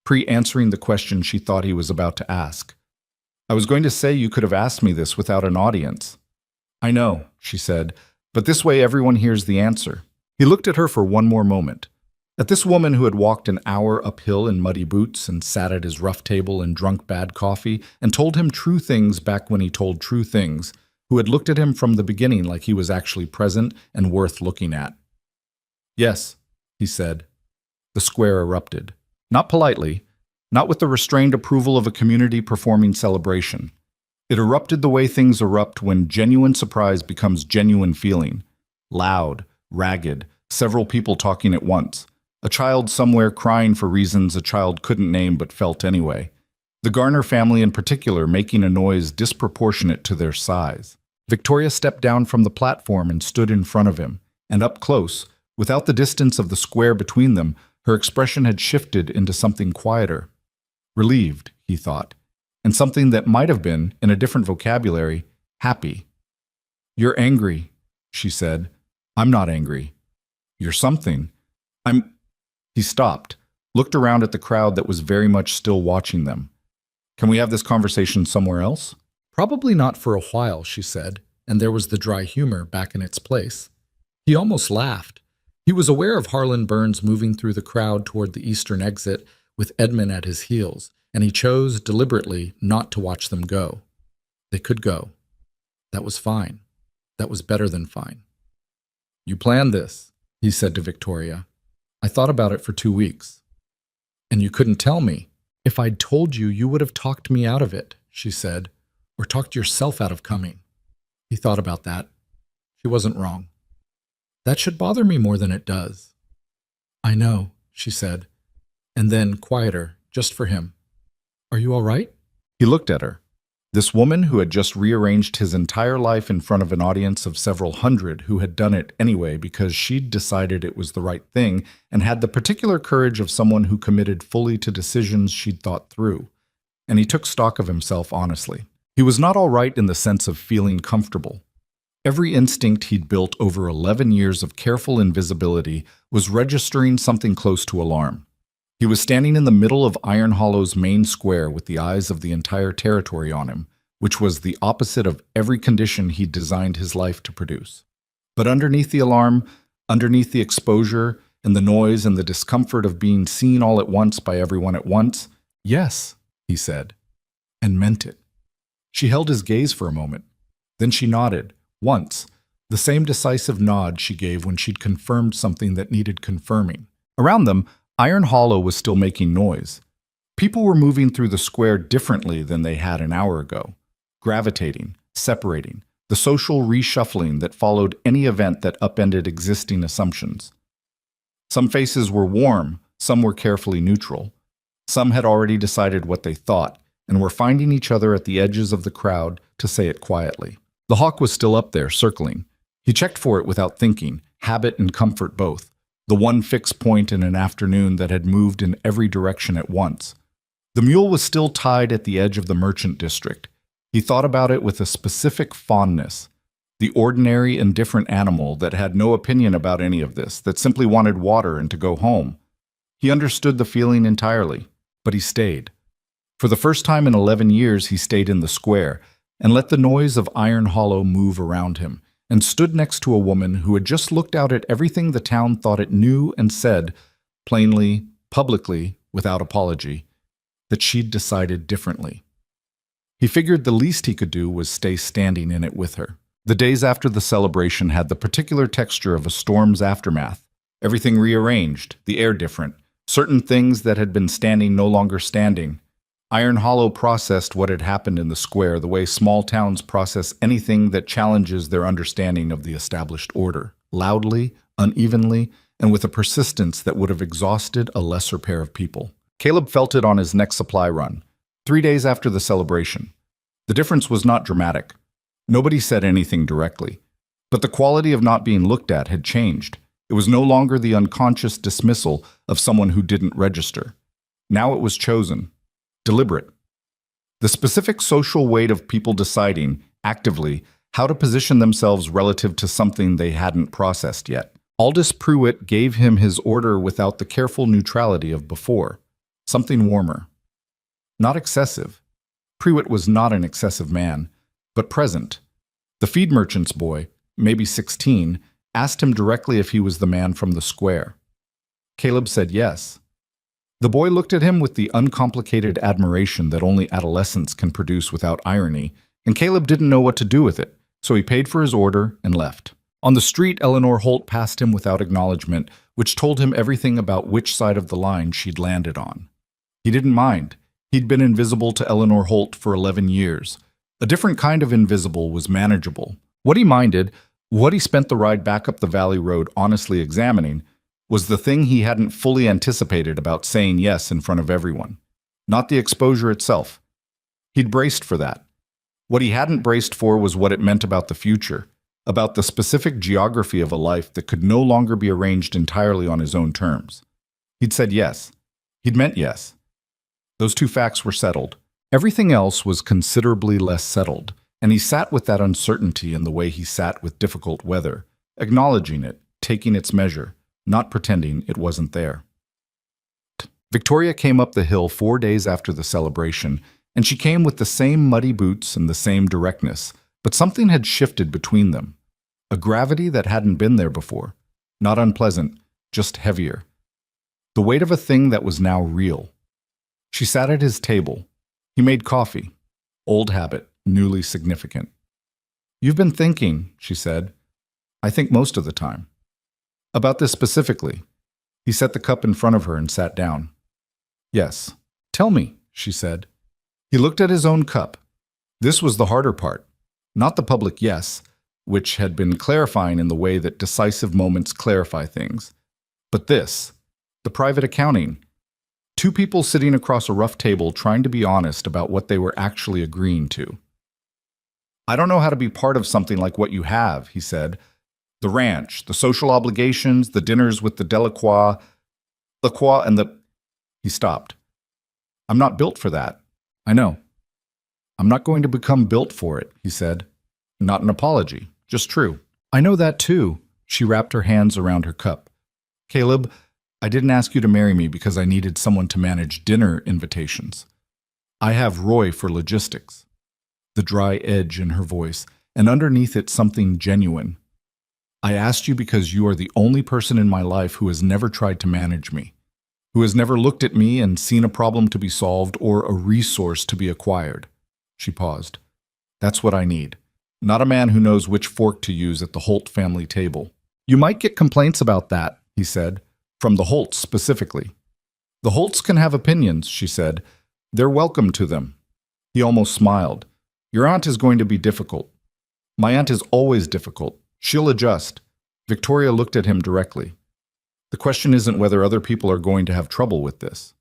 pre-answering the question she thought he was about to ask. I was going to say you could have asked me this without an audience. I know, she said, but this way everyone hears the answer. He looked at her for one more moment. At this woman who had walked an hour uphill in muddy boots and sat at his rough table and drunk bad coffee and told him true things back when he told true things, who had looked at him from the beginning like he was actually present and worth looking at. Yes, he said. The square erupted. Not politely, not with the restrained approval of a community performing celebration. It erupted the way things erupt when genuine surprise becomes genuine feeling. Loud, ragged, several people talking at once. A child somewhere crying for reasons a child couldn't name but felt anyway. The Garner family in particular making a noise disproportionate to their size. Victoria stepped down from the platform and stood in front of him, and up close, without the distance of the square between them, her expression had shifted into something quieter. Relieved, he thought, and something that might have been, in a different vocabulary, happy. You're angry, she said. I'm not angry. You're something. He stopped, looked around at the crowd that was very much still watching them. Can we have this conversation somewhere else? Probably not for a while, she said, and there was the dry humor back in its place. He almost laughed. He was aware of Harlan Burns moving through the crowd toward the eastern exit with Edmund at his heels, and he chose deliberately not to watch them go. They could go. That was fine. That was better than fine. You planned this, he said to Victoria. I thought about it for 2 weeks. And you couldn't tell me. If I'd told you, you would have talked me out of it, she said, or talked yourself out of coming. He thought about that. She wasn't wrong. That should bother me more than it does. I know, she said, and then, quieter, just for him. Are you all right? He looked at her. This woman who had just rearranged his entire life in front of an audience of several hundred who had done it anyway because she'd decided it was the right thing and had the particular courage of someone who committed fully to decisions she'd thought through. And he took stock of himself honestly. He was not all right in the sense of feeling comfortable. Every instinct he'd built over 11 years of careful invisibility was registering something close to alarm. He was standing in the middle of Iron Hollow's main square with the eyes of the entire territory on him, which was the opposite of every condition he'd designed his life to produce. But underneath the alarm, underneath the exposure, and the noise and the discomfort of being seen all at once by everyone at once, yes, he said, and meant it. She held his gaze for a moment. Then she nodded, once, the same decisive nod she gave when she'd confirmed something that needed confirming. Around them, Iron Hollow was still making noise. People were moving through the square differently than they had an hour ago, gravitating, separating, the social reshuffling that followed any event that upended existing assumptions. Some faces were warm, some were carefully neutral. Some had already decided what they thought and were finding each other at the edges of the crowd to say it quietly. The hawk was still up there, circling. He checked for it without thinking, habit and comfort both, the one fixed point in an afternoon that had moved in every direction at once. The mule was still tied at the edge of the merchant district. He thought about it with a specific fondness. The ordinary, indifferent animal that had no opinion about any of this, that simply wanted water and to go home. He understood the feeling entirely, but he stayed. For the first time in 11 years, he stayed in the square and let the noise of Iron Hollow move around him, and stood next to a woman who had just looked out at everything the town thought it knew and said, plainly, publicly, without apology, that she'd decided differently. He figured the least he could do was stay standing in it with her. The days after the celebration had the particular texture of a storm's aftermath. Everything rearranged, the air different, certain things that had been standing no longer standing. Iron Hollow processed what had happened in the square the way small towns process anything that challenges their understanding of the established order, loudly, unevenly, and with a persistence that would have exhausted a lesser pair of people. Caleb felt it on his next supply run, 3 days after the celebration. The difference was not dramatic. Nobody said anything directly. But the quality of not being looked at had changed. It was no longer the unconscious dismissal of someone who didn't register. Now it was chosen. Deliberate. The specific social weight of people deciding, actively, how to position themselves relative to something they hadn't processed yet. Aldous Pruitt gave him his order without the careful neutrality of before. Something warmer. Not excessive. Pruitt was not an excessive man, but present. The feed merchant's boy, maybe 16, asked him directly if he was the man from the square. Caleb said yes. The boy looked at him with the uncomplicated admiration that only adolescence can produce without irony, and Caleb didn't know what to do with it, so he paid for his order and left. On the street, Eleanor Holt passed him without acknowledgement, which told him everything about which side of the line she'd landed on. He didn't mind. He'd been invisible to Eleanor Holt for 11 years. A different kind of invisible was manageable. What he minded, what he spent the ride back up the valley road honestly examining, was the thing he hadn't fully anticipated about saying yes in front of everyone. Not the exposure itself. He'd braced for that. What he hadn't braced for was what it meant about the future, about the specific geography of a life that could no longer be arranged entirely on his own terms. He'd said yes. He'd meant yes. Those two facts were settled. Everything else was considerably less settled, and he sat with that uncertainty in the way he sat with difficult weather, acknowledging it, taking its measure, not pretending it wasn't there. Victoria came up the hill 4 days after the celebration, and she came with the same muddy boots and the same directness, but something had shifted between them. A gravity that hadn't been there before. Not unpleasant, just heavier. The weight of a thing that was now real. She sat at his table. He made coffee. Old habit, newly significant. "You've been thinking," she said. "I think most of the time. About this specifically." He set the cup in front of her and sat down. "Yes. Tell me," she said. He looked at his own cup. This was the harder part. Not the public yes, which had been clarifying in the way that decisive moments clarify things. But this, the private accounting. Two people sitting across a rough table trying to be honest about what they were actually agreeing to. "I don't know how to be part of something like what you have," he said. "The ranch, the social obligations, the dinners with the Delacroix, and the—" He stopped. "I'm not built for that. I know. I'm not going to become built for it," he said. Not an apology, just true. "I know that too." She wrapped her hands around her cup. "Caleb, I didn't ask you to marry me because I needed someone to manage dinner invitations. I have Roy for logistics." The dry edge in her voice, and underneath it something genuine. "I asked you because you are the only person in my life who has never tried to manage me, who has never looked at me and seen a problem to be solved or a resource to be acquired." She paused. "That's what I need. not a man who knows which fork to use at the Holt family table. You might get complaints about that, he said, from the Holts specifically. The Holts can have opinions, she said. They're welcome to them. He almost smiled. Your aunt is going to be difficult. My aunt is always difficult. She'll adjust. Victoria looked at him directly. The question isn't whether other people are going to have trouble with this.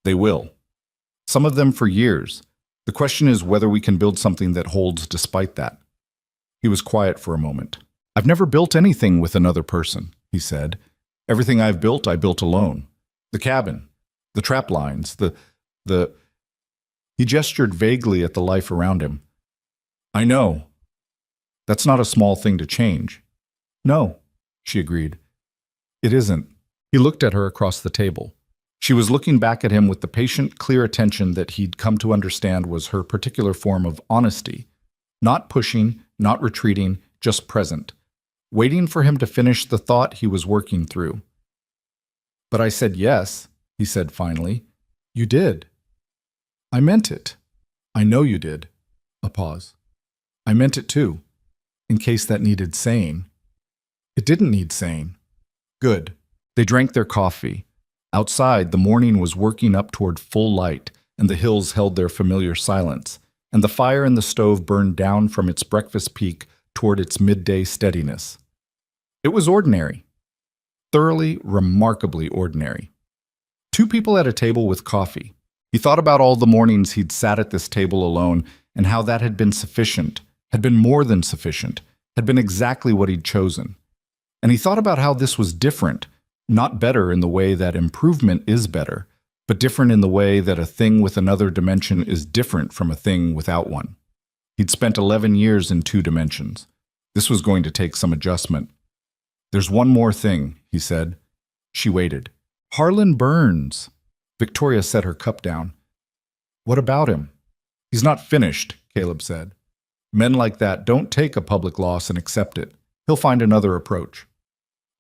They will. Some of them for years. The question is whether we can build something that holds despite that. He was quiet for a moment. I've never built anything with another person, he said. Everything I built alone. The cabin, the trap lines, the... He gestured vaguely at the life around him. I know. That's not a small thing to change. No, she agreed. It isn't. He looked at her across the table. She was looking back at him with the patient, clear attention that he'd come to understand was her particular form of honesty. Not pushing, not retreating, just present. Waiting for him to finish the thought he was working through. But I said yes, he said finally. You did. I meant it. I know you did. A pause. I meant it too, in case that needed saying. It didn't need saying. Good. They drank their coffee. Outside, the morning was working up toward full light, and the hills held their familiar silence, and the fire in the stove burned down from its breakfast peak toward its midday steadiness. It was ordinary. Thoroughly, remarkably ordinary. Two people at a table with coffee. He thought about all the mornings he'd sat at this table alone and how that had been sufficient, had been more than sufficient, had been exactly what he'd chosen. And he thought about how this was different, not better in the way that improvement is better, but different in the way that a thing with another dimension is different from a thing without one. He'd spent 11 years in 2 dimensions. This was going to take some adjustment. There's one more thing, he said. She waited. Harlan Burns. Victoria set her cup down. What about him? He's not finished, Caleb said. Men like that don't take a public loss and accept it. He'll find another approach.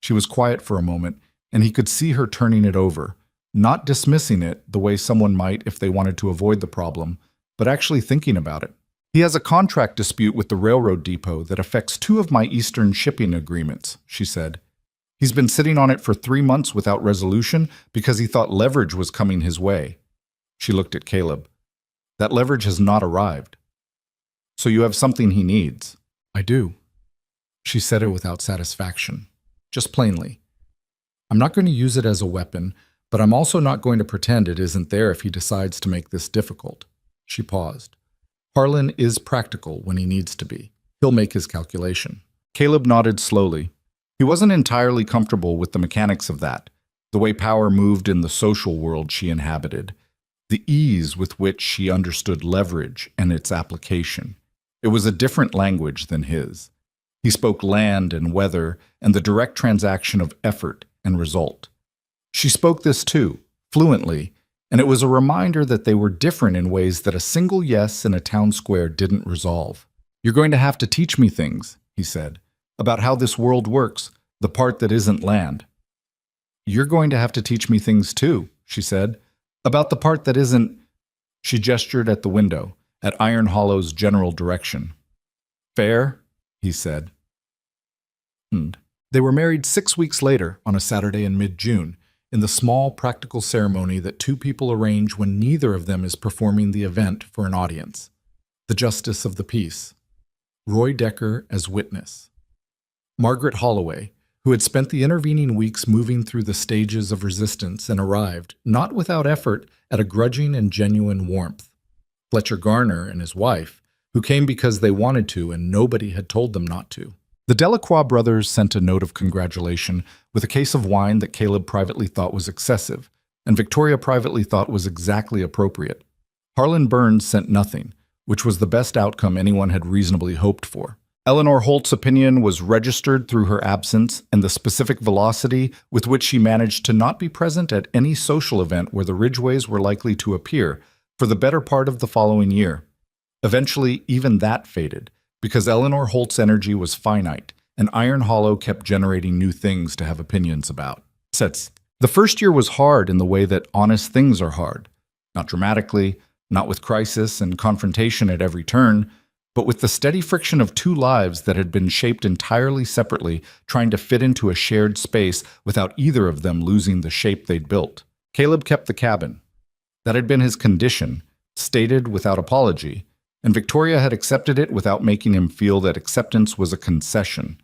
She was quiet for a moment, and he could see her turning it over, not dismissing it the way someone might if they wanted to avoid the problem, but actually thinking about it. He has a contract dispute with the railroad depot that affects 2 of my Eastern shipping agreements, she said. He's been sitting on it for 3 months without resolution because he thought leverage was coming his way. She looked at Caleb. That leverage has not arrived. So you have something he needs. I do. She said it without satisfaction, just plainly. I'm not going to use it as a weapon, but I'm also not going to pretend it isn't there if he decides to make this difficult. She paused. Harlan is practical when he needs to be. He'll make his calculation. Caleb nodded slowly. He wasn't entirely comfortable with the mechanics of that, the way power moved in the social world she inhabited, the ease with which she understood leverage and its application. It was a different language than his. He spoke land and weather and the direct transaction of effort and result. She spoke this too, fluently, and it was a reminder that they were different in ways that a single yes in a town square didn't resolve. You're going to have to teach me things, he said, about how this world works, the part that isn't land. You're going to have to teach me things too, she said, about the part that isn't... She gestured at the window, at Iron Hollow's general direction. Fair, he said. They were married 6 weeks later, on a Saturday in mid-June, in the small practical ceremony that 2 people arrange when neither of them is performing the event for an audience. The Justice of the Peace. Roy Decker as witness. Margaret Holloway, who had spent the intervening weeks moving through the stages of resistance and arrived, not without effort, at a grudging and genuine warmth. Fletcher Garner and his wife, who came because they wanted to and nobody had told them not to. The Delacroix brothers sent a note of congratulation with a case of wine that Caleb privately thought was excessive, and Victoria privately thought was exactly appropriate. Harlan Burns sent nothing, which was the best outcome anyone had reasonably hoped for. Eleanor Holt's opinion was registered through her absence and the specific velocity with which she managed to not be present at any social event where the Ridgeways were likely to appear for the better part of the following year. Eventually, even that faded, because Eleanor Holt's energy was finite, and Iron Hollow kept generating new things to have opinions about. The first year was hard in the way that honest things are hard. Not dramatically, not with crisis and confrontation at every turn, But with the steady friction of two lives that had been shaped entirely separately, trying to fit into a shared space without either of them losing the shape they'd built, Caleb kept the cabin. That had been his condition, stated without apology, and Victoria had accepted it without making him feel that acceptance was a concession.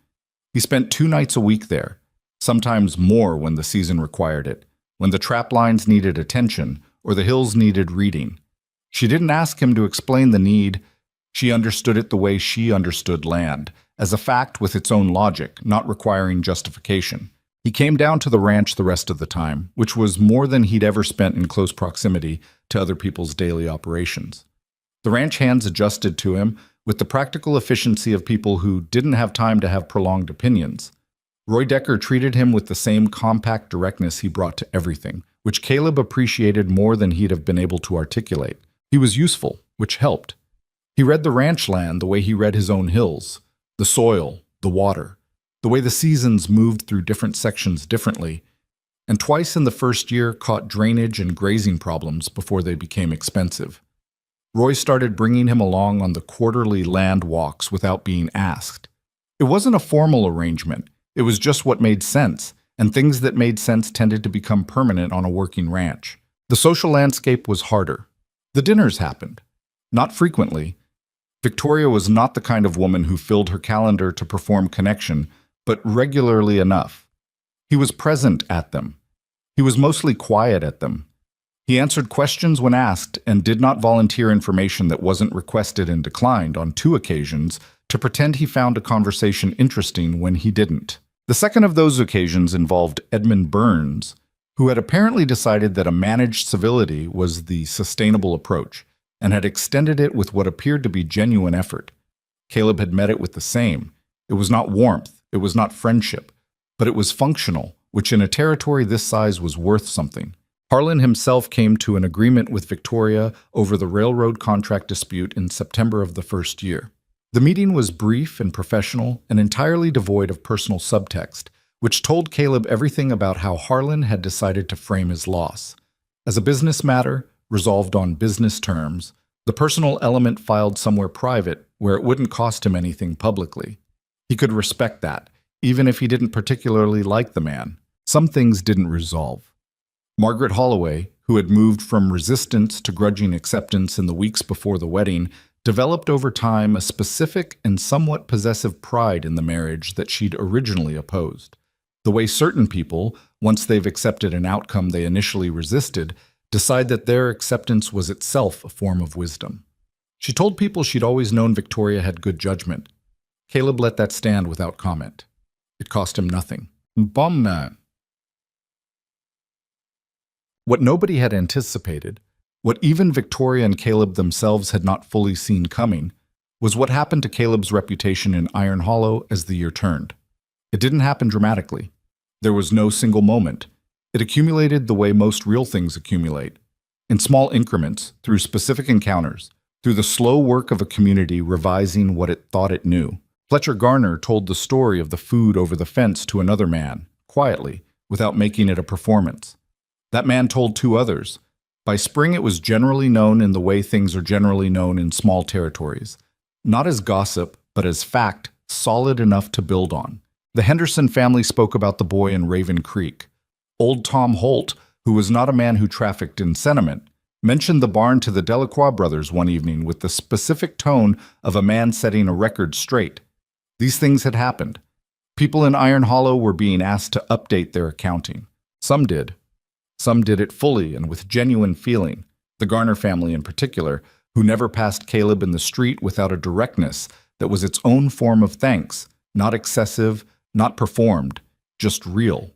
He spent 2 nights a week there, sometimes more when the season required it, when the trap lines needed attention or the hills needed reading. She didn't ask him to explain the need. She understood it the way she understood land, as a fact with its own logic, not requiring justification. He came down to the ranch the rest of the time, which was more than he'd ever spent in close proximity to other people's daily operations. The ranch hands adjusted to him with the practical efficiency of people who didn't have time to have prolonged opinions. Roy Decker treated him with the same compact directness he brought to everything, which Caleb appreciated more than he'd have been able to articulate. He was useful, which helped. He read the ranch land the way he read his own hills, the soil, the water, the way the seasons moved through different sections differently, and twice in the first year caught drainage and grazing problems before they became expensive. Roy started bringing him along on the quarterly land walks without being asked. It wasn't a formal arrangement. It was just what made sense, and things that made sense tended to become permanent on a working ranch. The social landscape was harder. The dinners happened. Not frequently. Victoria was not the kind of woman who filled her calendar to perform connection, but regularly enough. He was present at them. He was mostly quiet at them. He answered questions when asked and did not volunteer information that wasn't requested and declined on 2 occasions to pretend he found a conversation interesting when he didn't. The second of those occasions involved Edmund Burns, who had apparently decided that a managed civility was the sustainable approach and had extended it with what appeared to be genuine effort. Caleb had met it with the same. It was not warmth, it was not friendship, but it was functional, which in a territory this size was worth something. Harlan himself came to an agreement with Victoria over the railroad contract dispute in September of the first year. The meeting was brief and professional and entirely devoid of personal subtext, which told Caleb everything about how Harlan had decided to frame his loss. As a business matter, resolved on business terms, the personal element filed somewhere private where it wouldn't cost him anything publicly. He could respect that, even if he didn't particularly like the man. Some things didn't resolve. Margaret Holloway, who had moved from resistance to grudging acceptance in the weeks before the wedding, developed over time a specific and somewhat possessive pride in the marriage that she'd originally opposed. The way certain people, once they've accepted an outcome they initially resisted, decide that their acceptance was itself a form of wisdom. She told people she'd always known Victoria had good judgment. Caleb let that stand without comment. It cost him nothing. Bomb. What nobody had anticipated, what even Victoria and Caleb themselves had not fully seen coming, was what happened to Caleb's reputation in Iron Hollow as the year turned. It didn't happen dramatically. There was no single moment. It accumulated the way most real things accumulate, in small increments, through specific encounters, through the slow work of a community revising what it thought it knew. Fletcher Garner told the story of the food over the fence to another man, quietly, without making it a performance. That man told 2 others. By spring it was generally known in the way things are generally known in small territories. Not as gossip, but as fact, solid enough to build on. The Henderson family spoke about the boy in Raven Creek. Old Tom Holt, who was not a man who trafficked in sentiment, mentioned the barn to the Delacroix brothers one evening with the specific tone of a man setting a record straight. These things had happened. People in Iron Hollow were being asked to update their accounting. Some did. Some did it fully and with genuine feeling. The Garner family in particular, who never passed Caleb in the street without a directness that was its own form of thanks, not excessive, not performed, just real.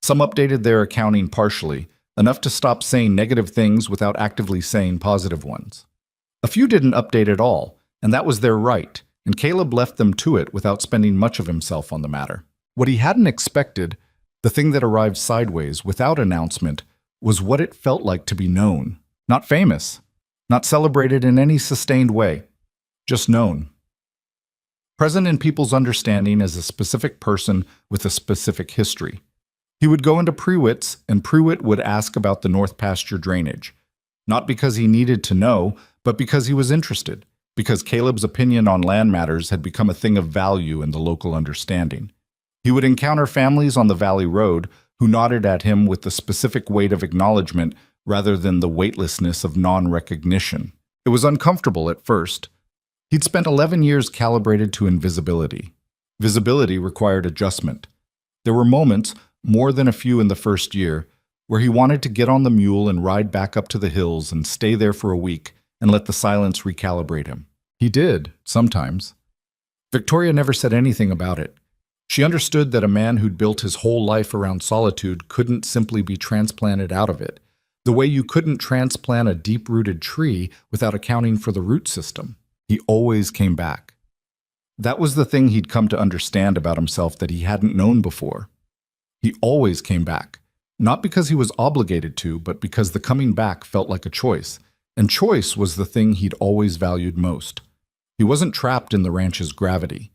Some updated their accounting partially, enough to stop saying negative things without actively saying positive ones. A few didn't update at all, and that was their right, and Caleb left them to it without spending much of himself on the matter. What he hadn't expected, the thing that arrived sideways without announcement, was what it felt like to be known. Not famous, not celebrated in any sustained way, just known. Present in people's understanding as a specific person with a specific history. He would go into Prewitt's, and Prewitt would ask about the North Pasture drainage, not because he needed to know, but because he was interested. because Caleb's opinion on land matters had become a thing of value in the local understanding. He would encounter families on the valley road who nodded at him with the specific weight of acknowledgement rather than the weightlessness of non-recognition. It was uncomfortable at first. He'd spent 11 years calibrated to invisibility. Visibility required adjustment. There were moments, more than a few in the first year, where he wanted to get on the mule and ride back up to the hills and stay there for a week and let the silence recalibrate him. He did, sometimes. Victoria never said anything about it. She understood that a man who'd built his whole life around solitude couldn't simply be transplanted out of it, the way you couldn't transplant a deep-rooted tree without accounting for the root system. He always came back. That was the thing he'd come to understand about himself that he hadn't known before. He always came back, not because he was obligated to, but because the coming back felt like a choice, and choice was the thing he'd always valued most. He wasn't trapped in the ranch's gravity.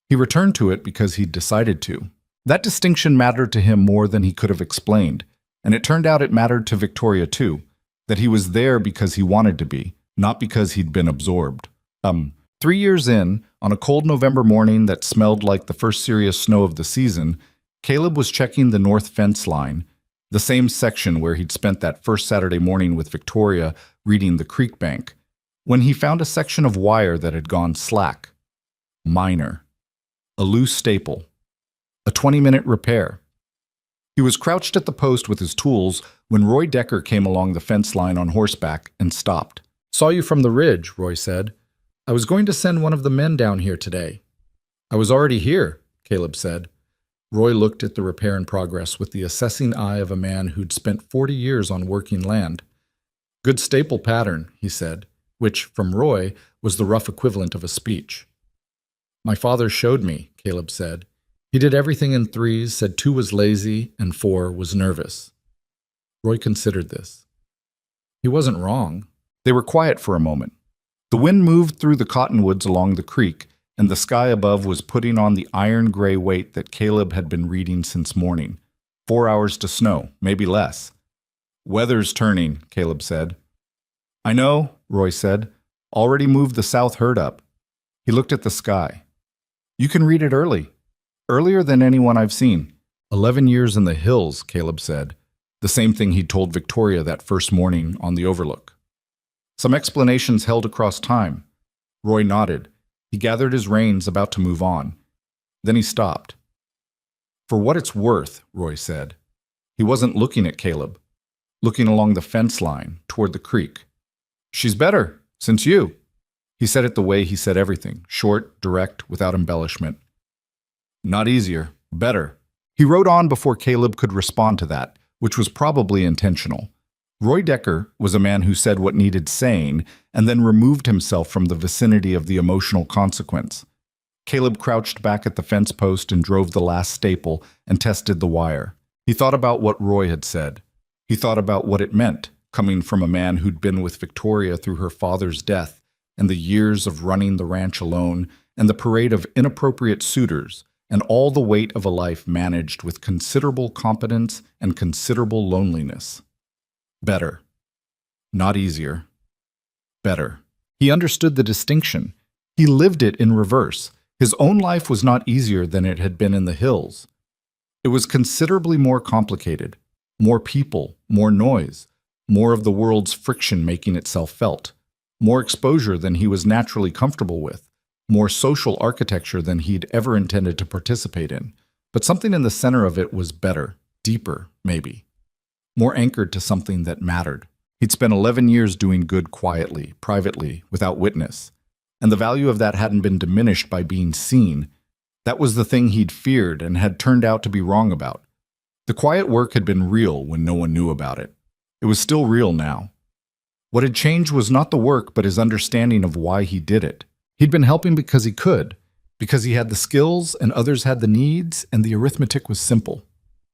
He returned to it because he'd decided to. That distinction mattered to him more than he could have explained, and it turned out it mattered to Victoria too, that he was there because he wanted to be, not because he'd been absorbed. 3 years in, on a cold November morning that smelled like the first serious snow of the season, Caleb was checking the north fence line, the same section where he'd spent that first Saturday morning with Victoria reading the creek bank, when he found a section of wire that had gone slack. Minor. A loose staple. A 20-minute repair. He was crouched at the post with his tools when Roy Decker came along the fence line on horseback and stopped. "Saw you from the ridge," Roy said. "I was going to send one of the men down here today." "I was already here," Caleb said. Roy looked at the repair in progress with the assessing eye of a man who'd spent 40 years on working land. "Good staple pattern," he said, which, from Roy, was the rough equivalent of a speech. "My father showed me," Caleb said. "He did everything in threes, said 2 was lazy and 4 was nervous." Roy considered this. He wasn't wrong. They were quiet for a moment. The wind moved through the cottonwoods along the creek, and the sky above was putting on the iron-gray weight that Caleb had been reading since morning. 4 hours to snow, maybe less. "Weather's turning," Caleb said. "I know," Roy said. "Already moved the south herd up." He looked at the sky. "You can read it early. Earlier than anyone I've seen." 11 years in the hills, Caleb said. The same thing he'd told Victoria that first morning on the overlook. Some explanations held across time. Roy nodded. He gathered his reins, about to move on. Then he stopped. "For what it's worth," Roy said. He wasn't looking at Caleb, looking along the fence line, toward the creek. "She's better, since you." He said it the way he said everything, short, direct, without embellishment. "Not easier, better." He rode on before Caleb could respond to that, which was probably intentional. Roy Decker was a man who said what needed saying and then removed himself from the vicinity of the emotional consequence. Caleb crouched back at the fence post and drove the last staple and tested the wire. He thought about what Roy had said. He thought about what it meant, coming from a man who'd been with Victoria through her father's death and the years of running the ranch alone and the parade of inappropriate suitors and all the weight of a life managed with considerable competence and considerable loneliness. Better. Not easier. Better. He understood the distinction. He lived it in reverse. His own life was not easier than it had been in the hills. It was considerably more complicated. More people, more noise, more of the world's friction making itself felt, more exposure than he was naturally comfortable with, more social architecture than he'd ever intended to participate in. But something in the center of it was better, deeper, maybe. More anchored to something that mattered. He'd spent 11 years doing good quietly, privately, without witness. And the value of that hadn't been diminished by being seen. That was the thing he'd feared and had turned out to be wrong about. The quiet work had been real when no one knew about it. It was still real now. What had changed was not the work, but his understanding of why he did it. He'd been helping because he could, because he had the skills and others had the needs, and the arithmetic was simple.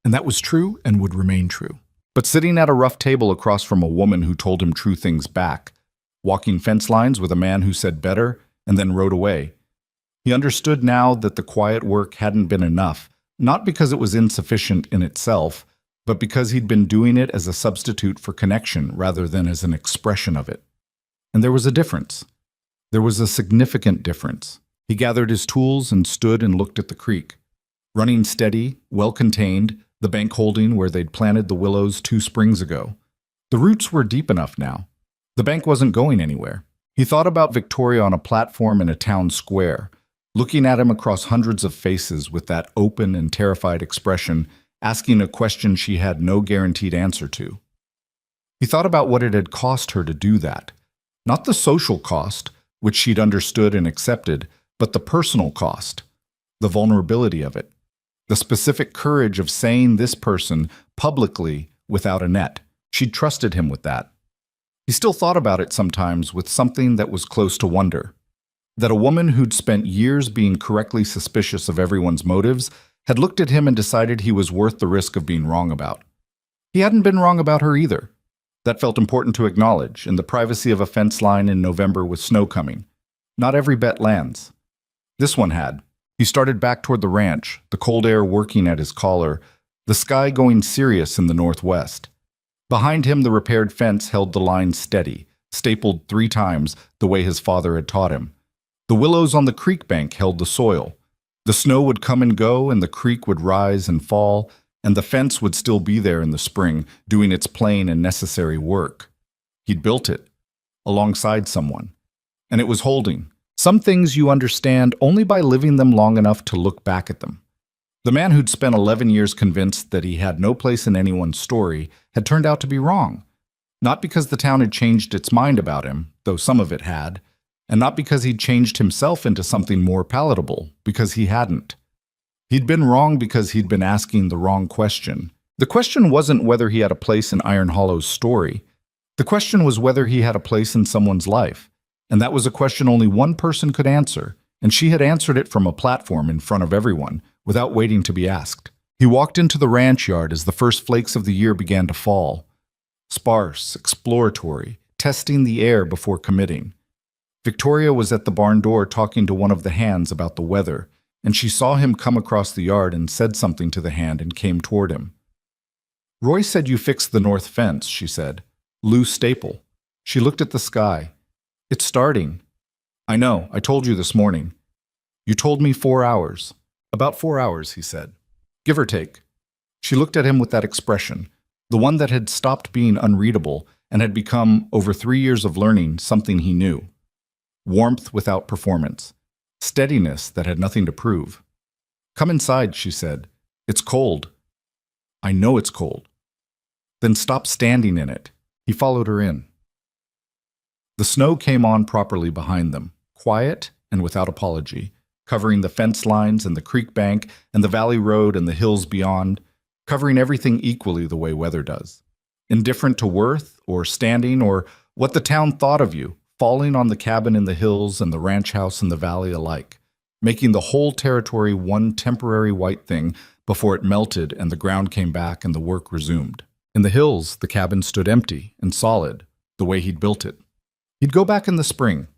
And that was true and would remain true. But sitting at a rough table across from a woman who told him true things back, walking fence lines with a man who said better and then rode away, he understood now that the quiet work hadn't been enough, not because it was insufficient in itself, but because he'd been doing it as a substitute for connection rather than as an expression of it. And there was a difference. There was a significant difference. He gathered his tools and stood and looked at the creek. Running steady, well contained, the bank holding where they'd planted the willows 2 springs ago. The roots were deep enough now. The bank wasn't going anywhere. He thought about Victoria on a platform in a town square, looking at him across hundreds of faces with that open and terrified expression, asking a question she had no guaranteed answer to. He thought about what it had cost her to do that. Not the social cost, which she'd understood and accepted, but the personal cost, the vulnerability of it, the specific courage of saying this person publicly without a net. She'd trusted him with that. He still thought about it sometimes with something that was close to wonder. That a woman who'd spent years being correctly suspicious of everyone's motives had looked at him and decided he was worth the risk of being wrong about. He hadn't been wrong about her either. That felt important to acknowledge in the privacy of a fence line in November with snow coming. Not every bet lands. This one had. He started back toward the ranch, the cold air working at his collar, the sky going serious in the northwest. Behind him, the repaired fence held the line steady, stapled 3 times the way his father had taught him. The willows on the creek bank held the soil. The snow would come and go, and the creek would rise and fall, and the fence would still be there in the spring, doing its plain and necessary work. He'd built it, alongside someone, and it was holding. Some things you understand only by living them long enough to look back at them. The man who'd spent 11 years convinced that he had no place in anyone's story had turned out to be wrong. Not because the town had changed its mind about him, though some of it had, and not because he'd changed himself into something more palatable, because he hadn't. He'd been wrong because he'd been asking the wrong question. The question wasn't whether he had a place in Iron Hollow's story. The question was whether he had a place in someone's life. And that was a question only one person could answer, and she had answered it from a platform in front of everyone, without waiting to be asked. He walked into the ranch yard as the first flakes of the year began to fall. Sparse, exploratory, testing the air before committing. Victoria was at the barn door talking to one of the hands about the weather, and she saw him come across the yard and said something to the hand and came toward him. "Roy said you fixed the north fence," she said. "Lou Staple." She looked at the sky. "It's starting." "I know, I told you this morning." "You told me 4 hours." "About 4 hours," he said. "Give or take." She looked at him with that expression, the one that had stopped being unreadable and had become, over 3 years of learning, something he knew. Warmth without performance. Steadiness that had nothing to prove. "Come inside," she said. "It's cold." "I know it's cold." "Then stop standing in it." He followed her in. The snow came on properly behind them, quiet and without apology, covering the fence lines and the creek bank and the valley road and the hills beyond, covering everything equally the way weather does. Indifferent to worth or standing or what the town thought of you, falling on the cabin in the hills and the ranch house in the valley alike, making the whole territory one temporary white thing before it melted and the ground came back and the work resumed. In the hills, the cabin stood empty and solid, the way he'd built it. He'd go back in the spring.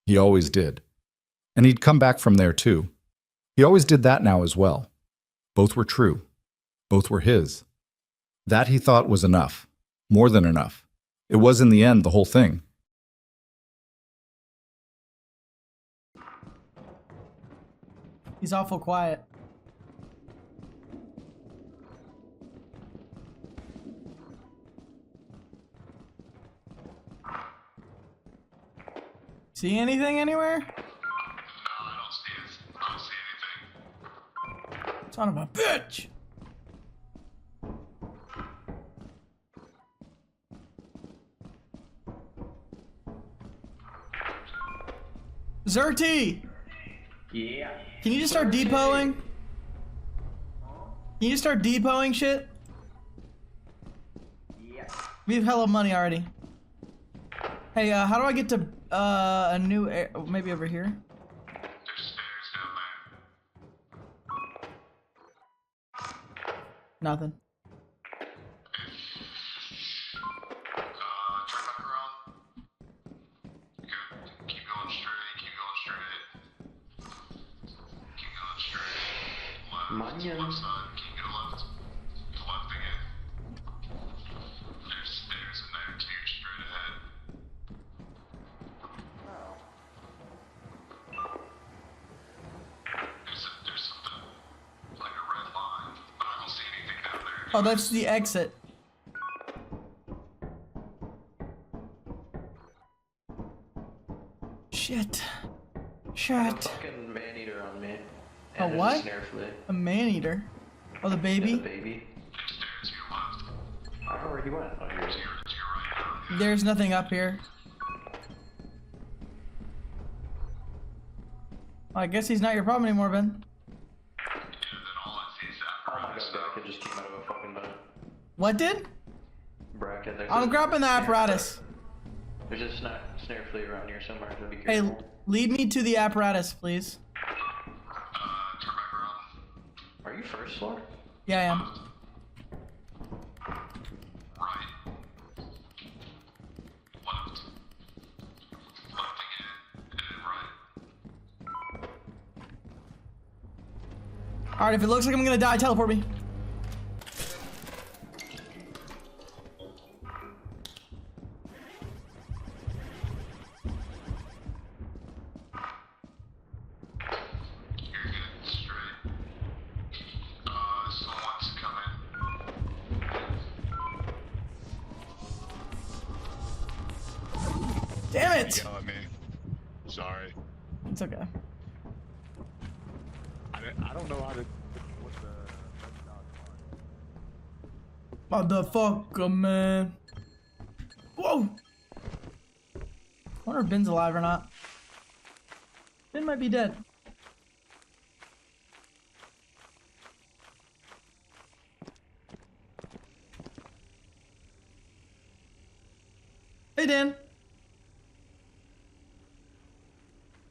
He always did. And he'd come back from there too. He always did that now as well. Both were true. Both were his. That he thought was enough. More than enough. It was in the end the whole thing. He's awful quiet. See anything anywhere? No, I don't see anything. Son of a bitch! Zerty! Yeah. Can you just start depoting? Can you just start depoting shit? Yeah. We have hella money already. Hey, how do I get to a new maybe over here? There's stairs down there. Nothing. Turn back around. Keep going straight, keep going straight. Keep going straight. Left side, keep going left. Left again. There's stairs in there too, straight ahead. Oh, that's the exit. Shit. A Shit. fucking man-eater on me. A And there's what? a snare flea. A man-eater. Oh, the Yeah, baby? the baby. It's there to your left. I don't know where he went. Oh, here he is. To your right now. There's nothing up here. Well, I guess he's not your problem anymore, Ben. And then all I see is that Oh my apparatus. god, bracket just came out of a fucking What did? bracket. There's I'm a grabbing the snare apparatus. flea. There's a snare flea around here somewhere, so be Hey, careful. lead me to the apparatus, please. Turn back around. Are you first floor? Yeah, I am. Right. Left. Left again. And then right. Alright, if it looks like I'm gonna die, teleport me. You're good. Straight. Someone's coming. Damn it! Yell at me. Sorry. It's okay. I don't know how to. What the. Motherfucker, man. Whoa! I wonder if Ben's alive or not. Ben might be dead. Hey, Dan.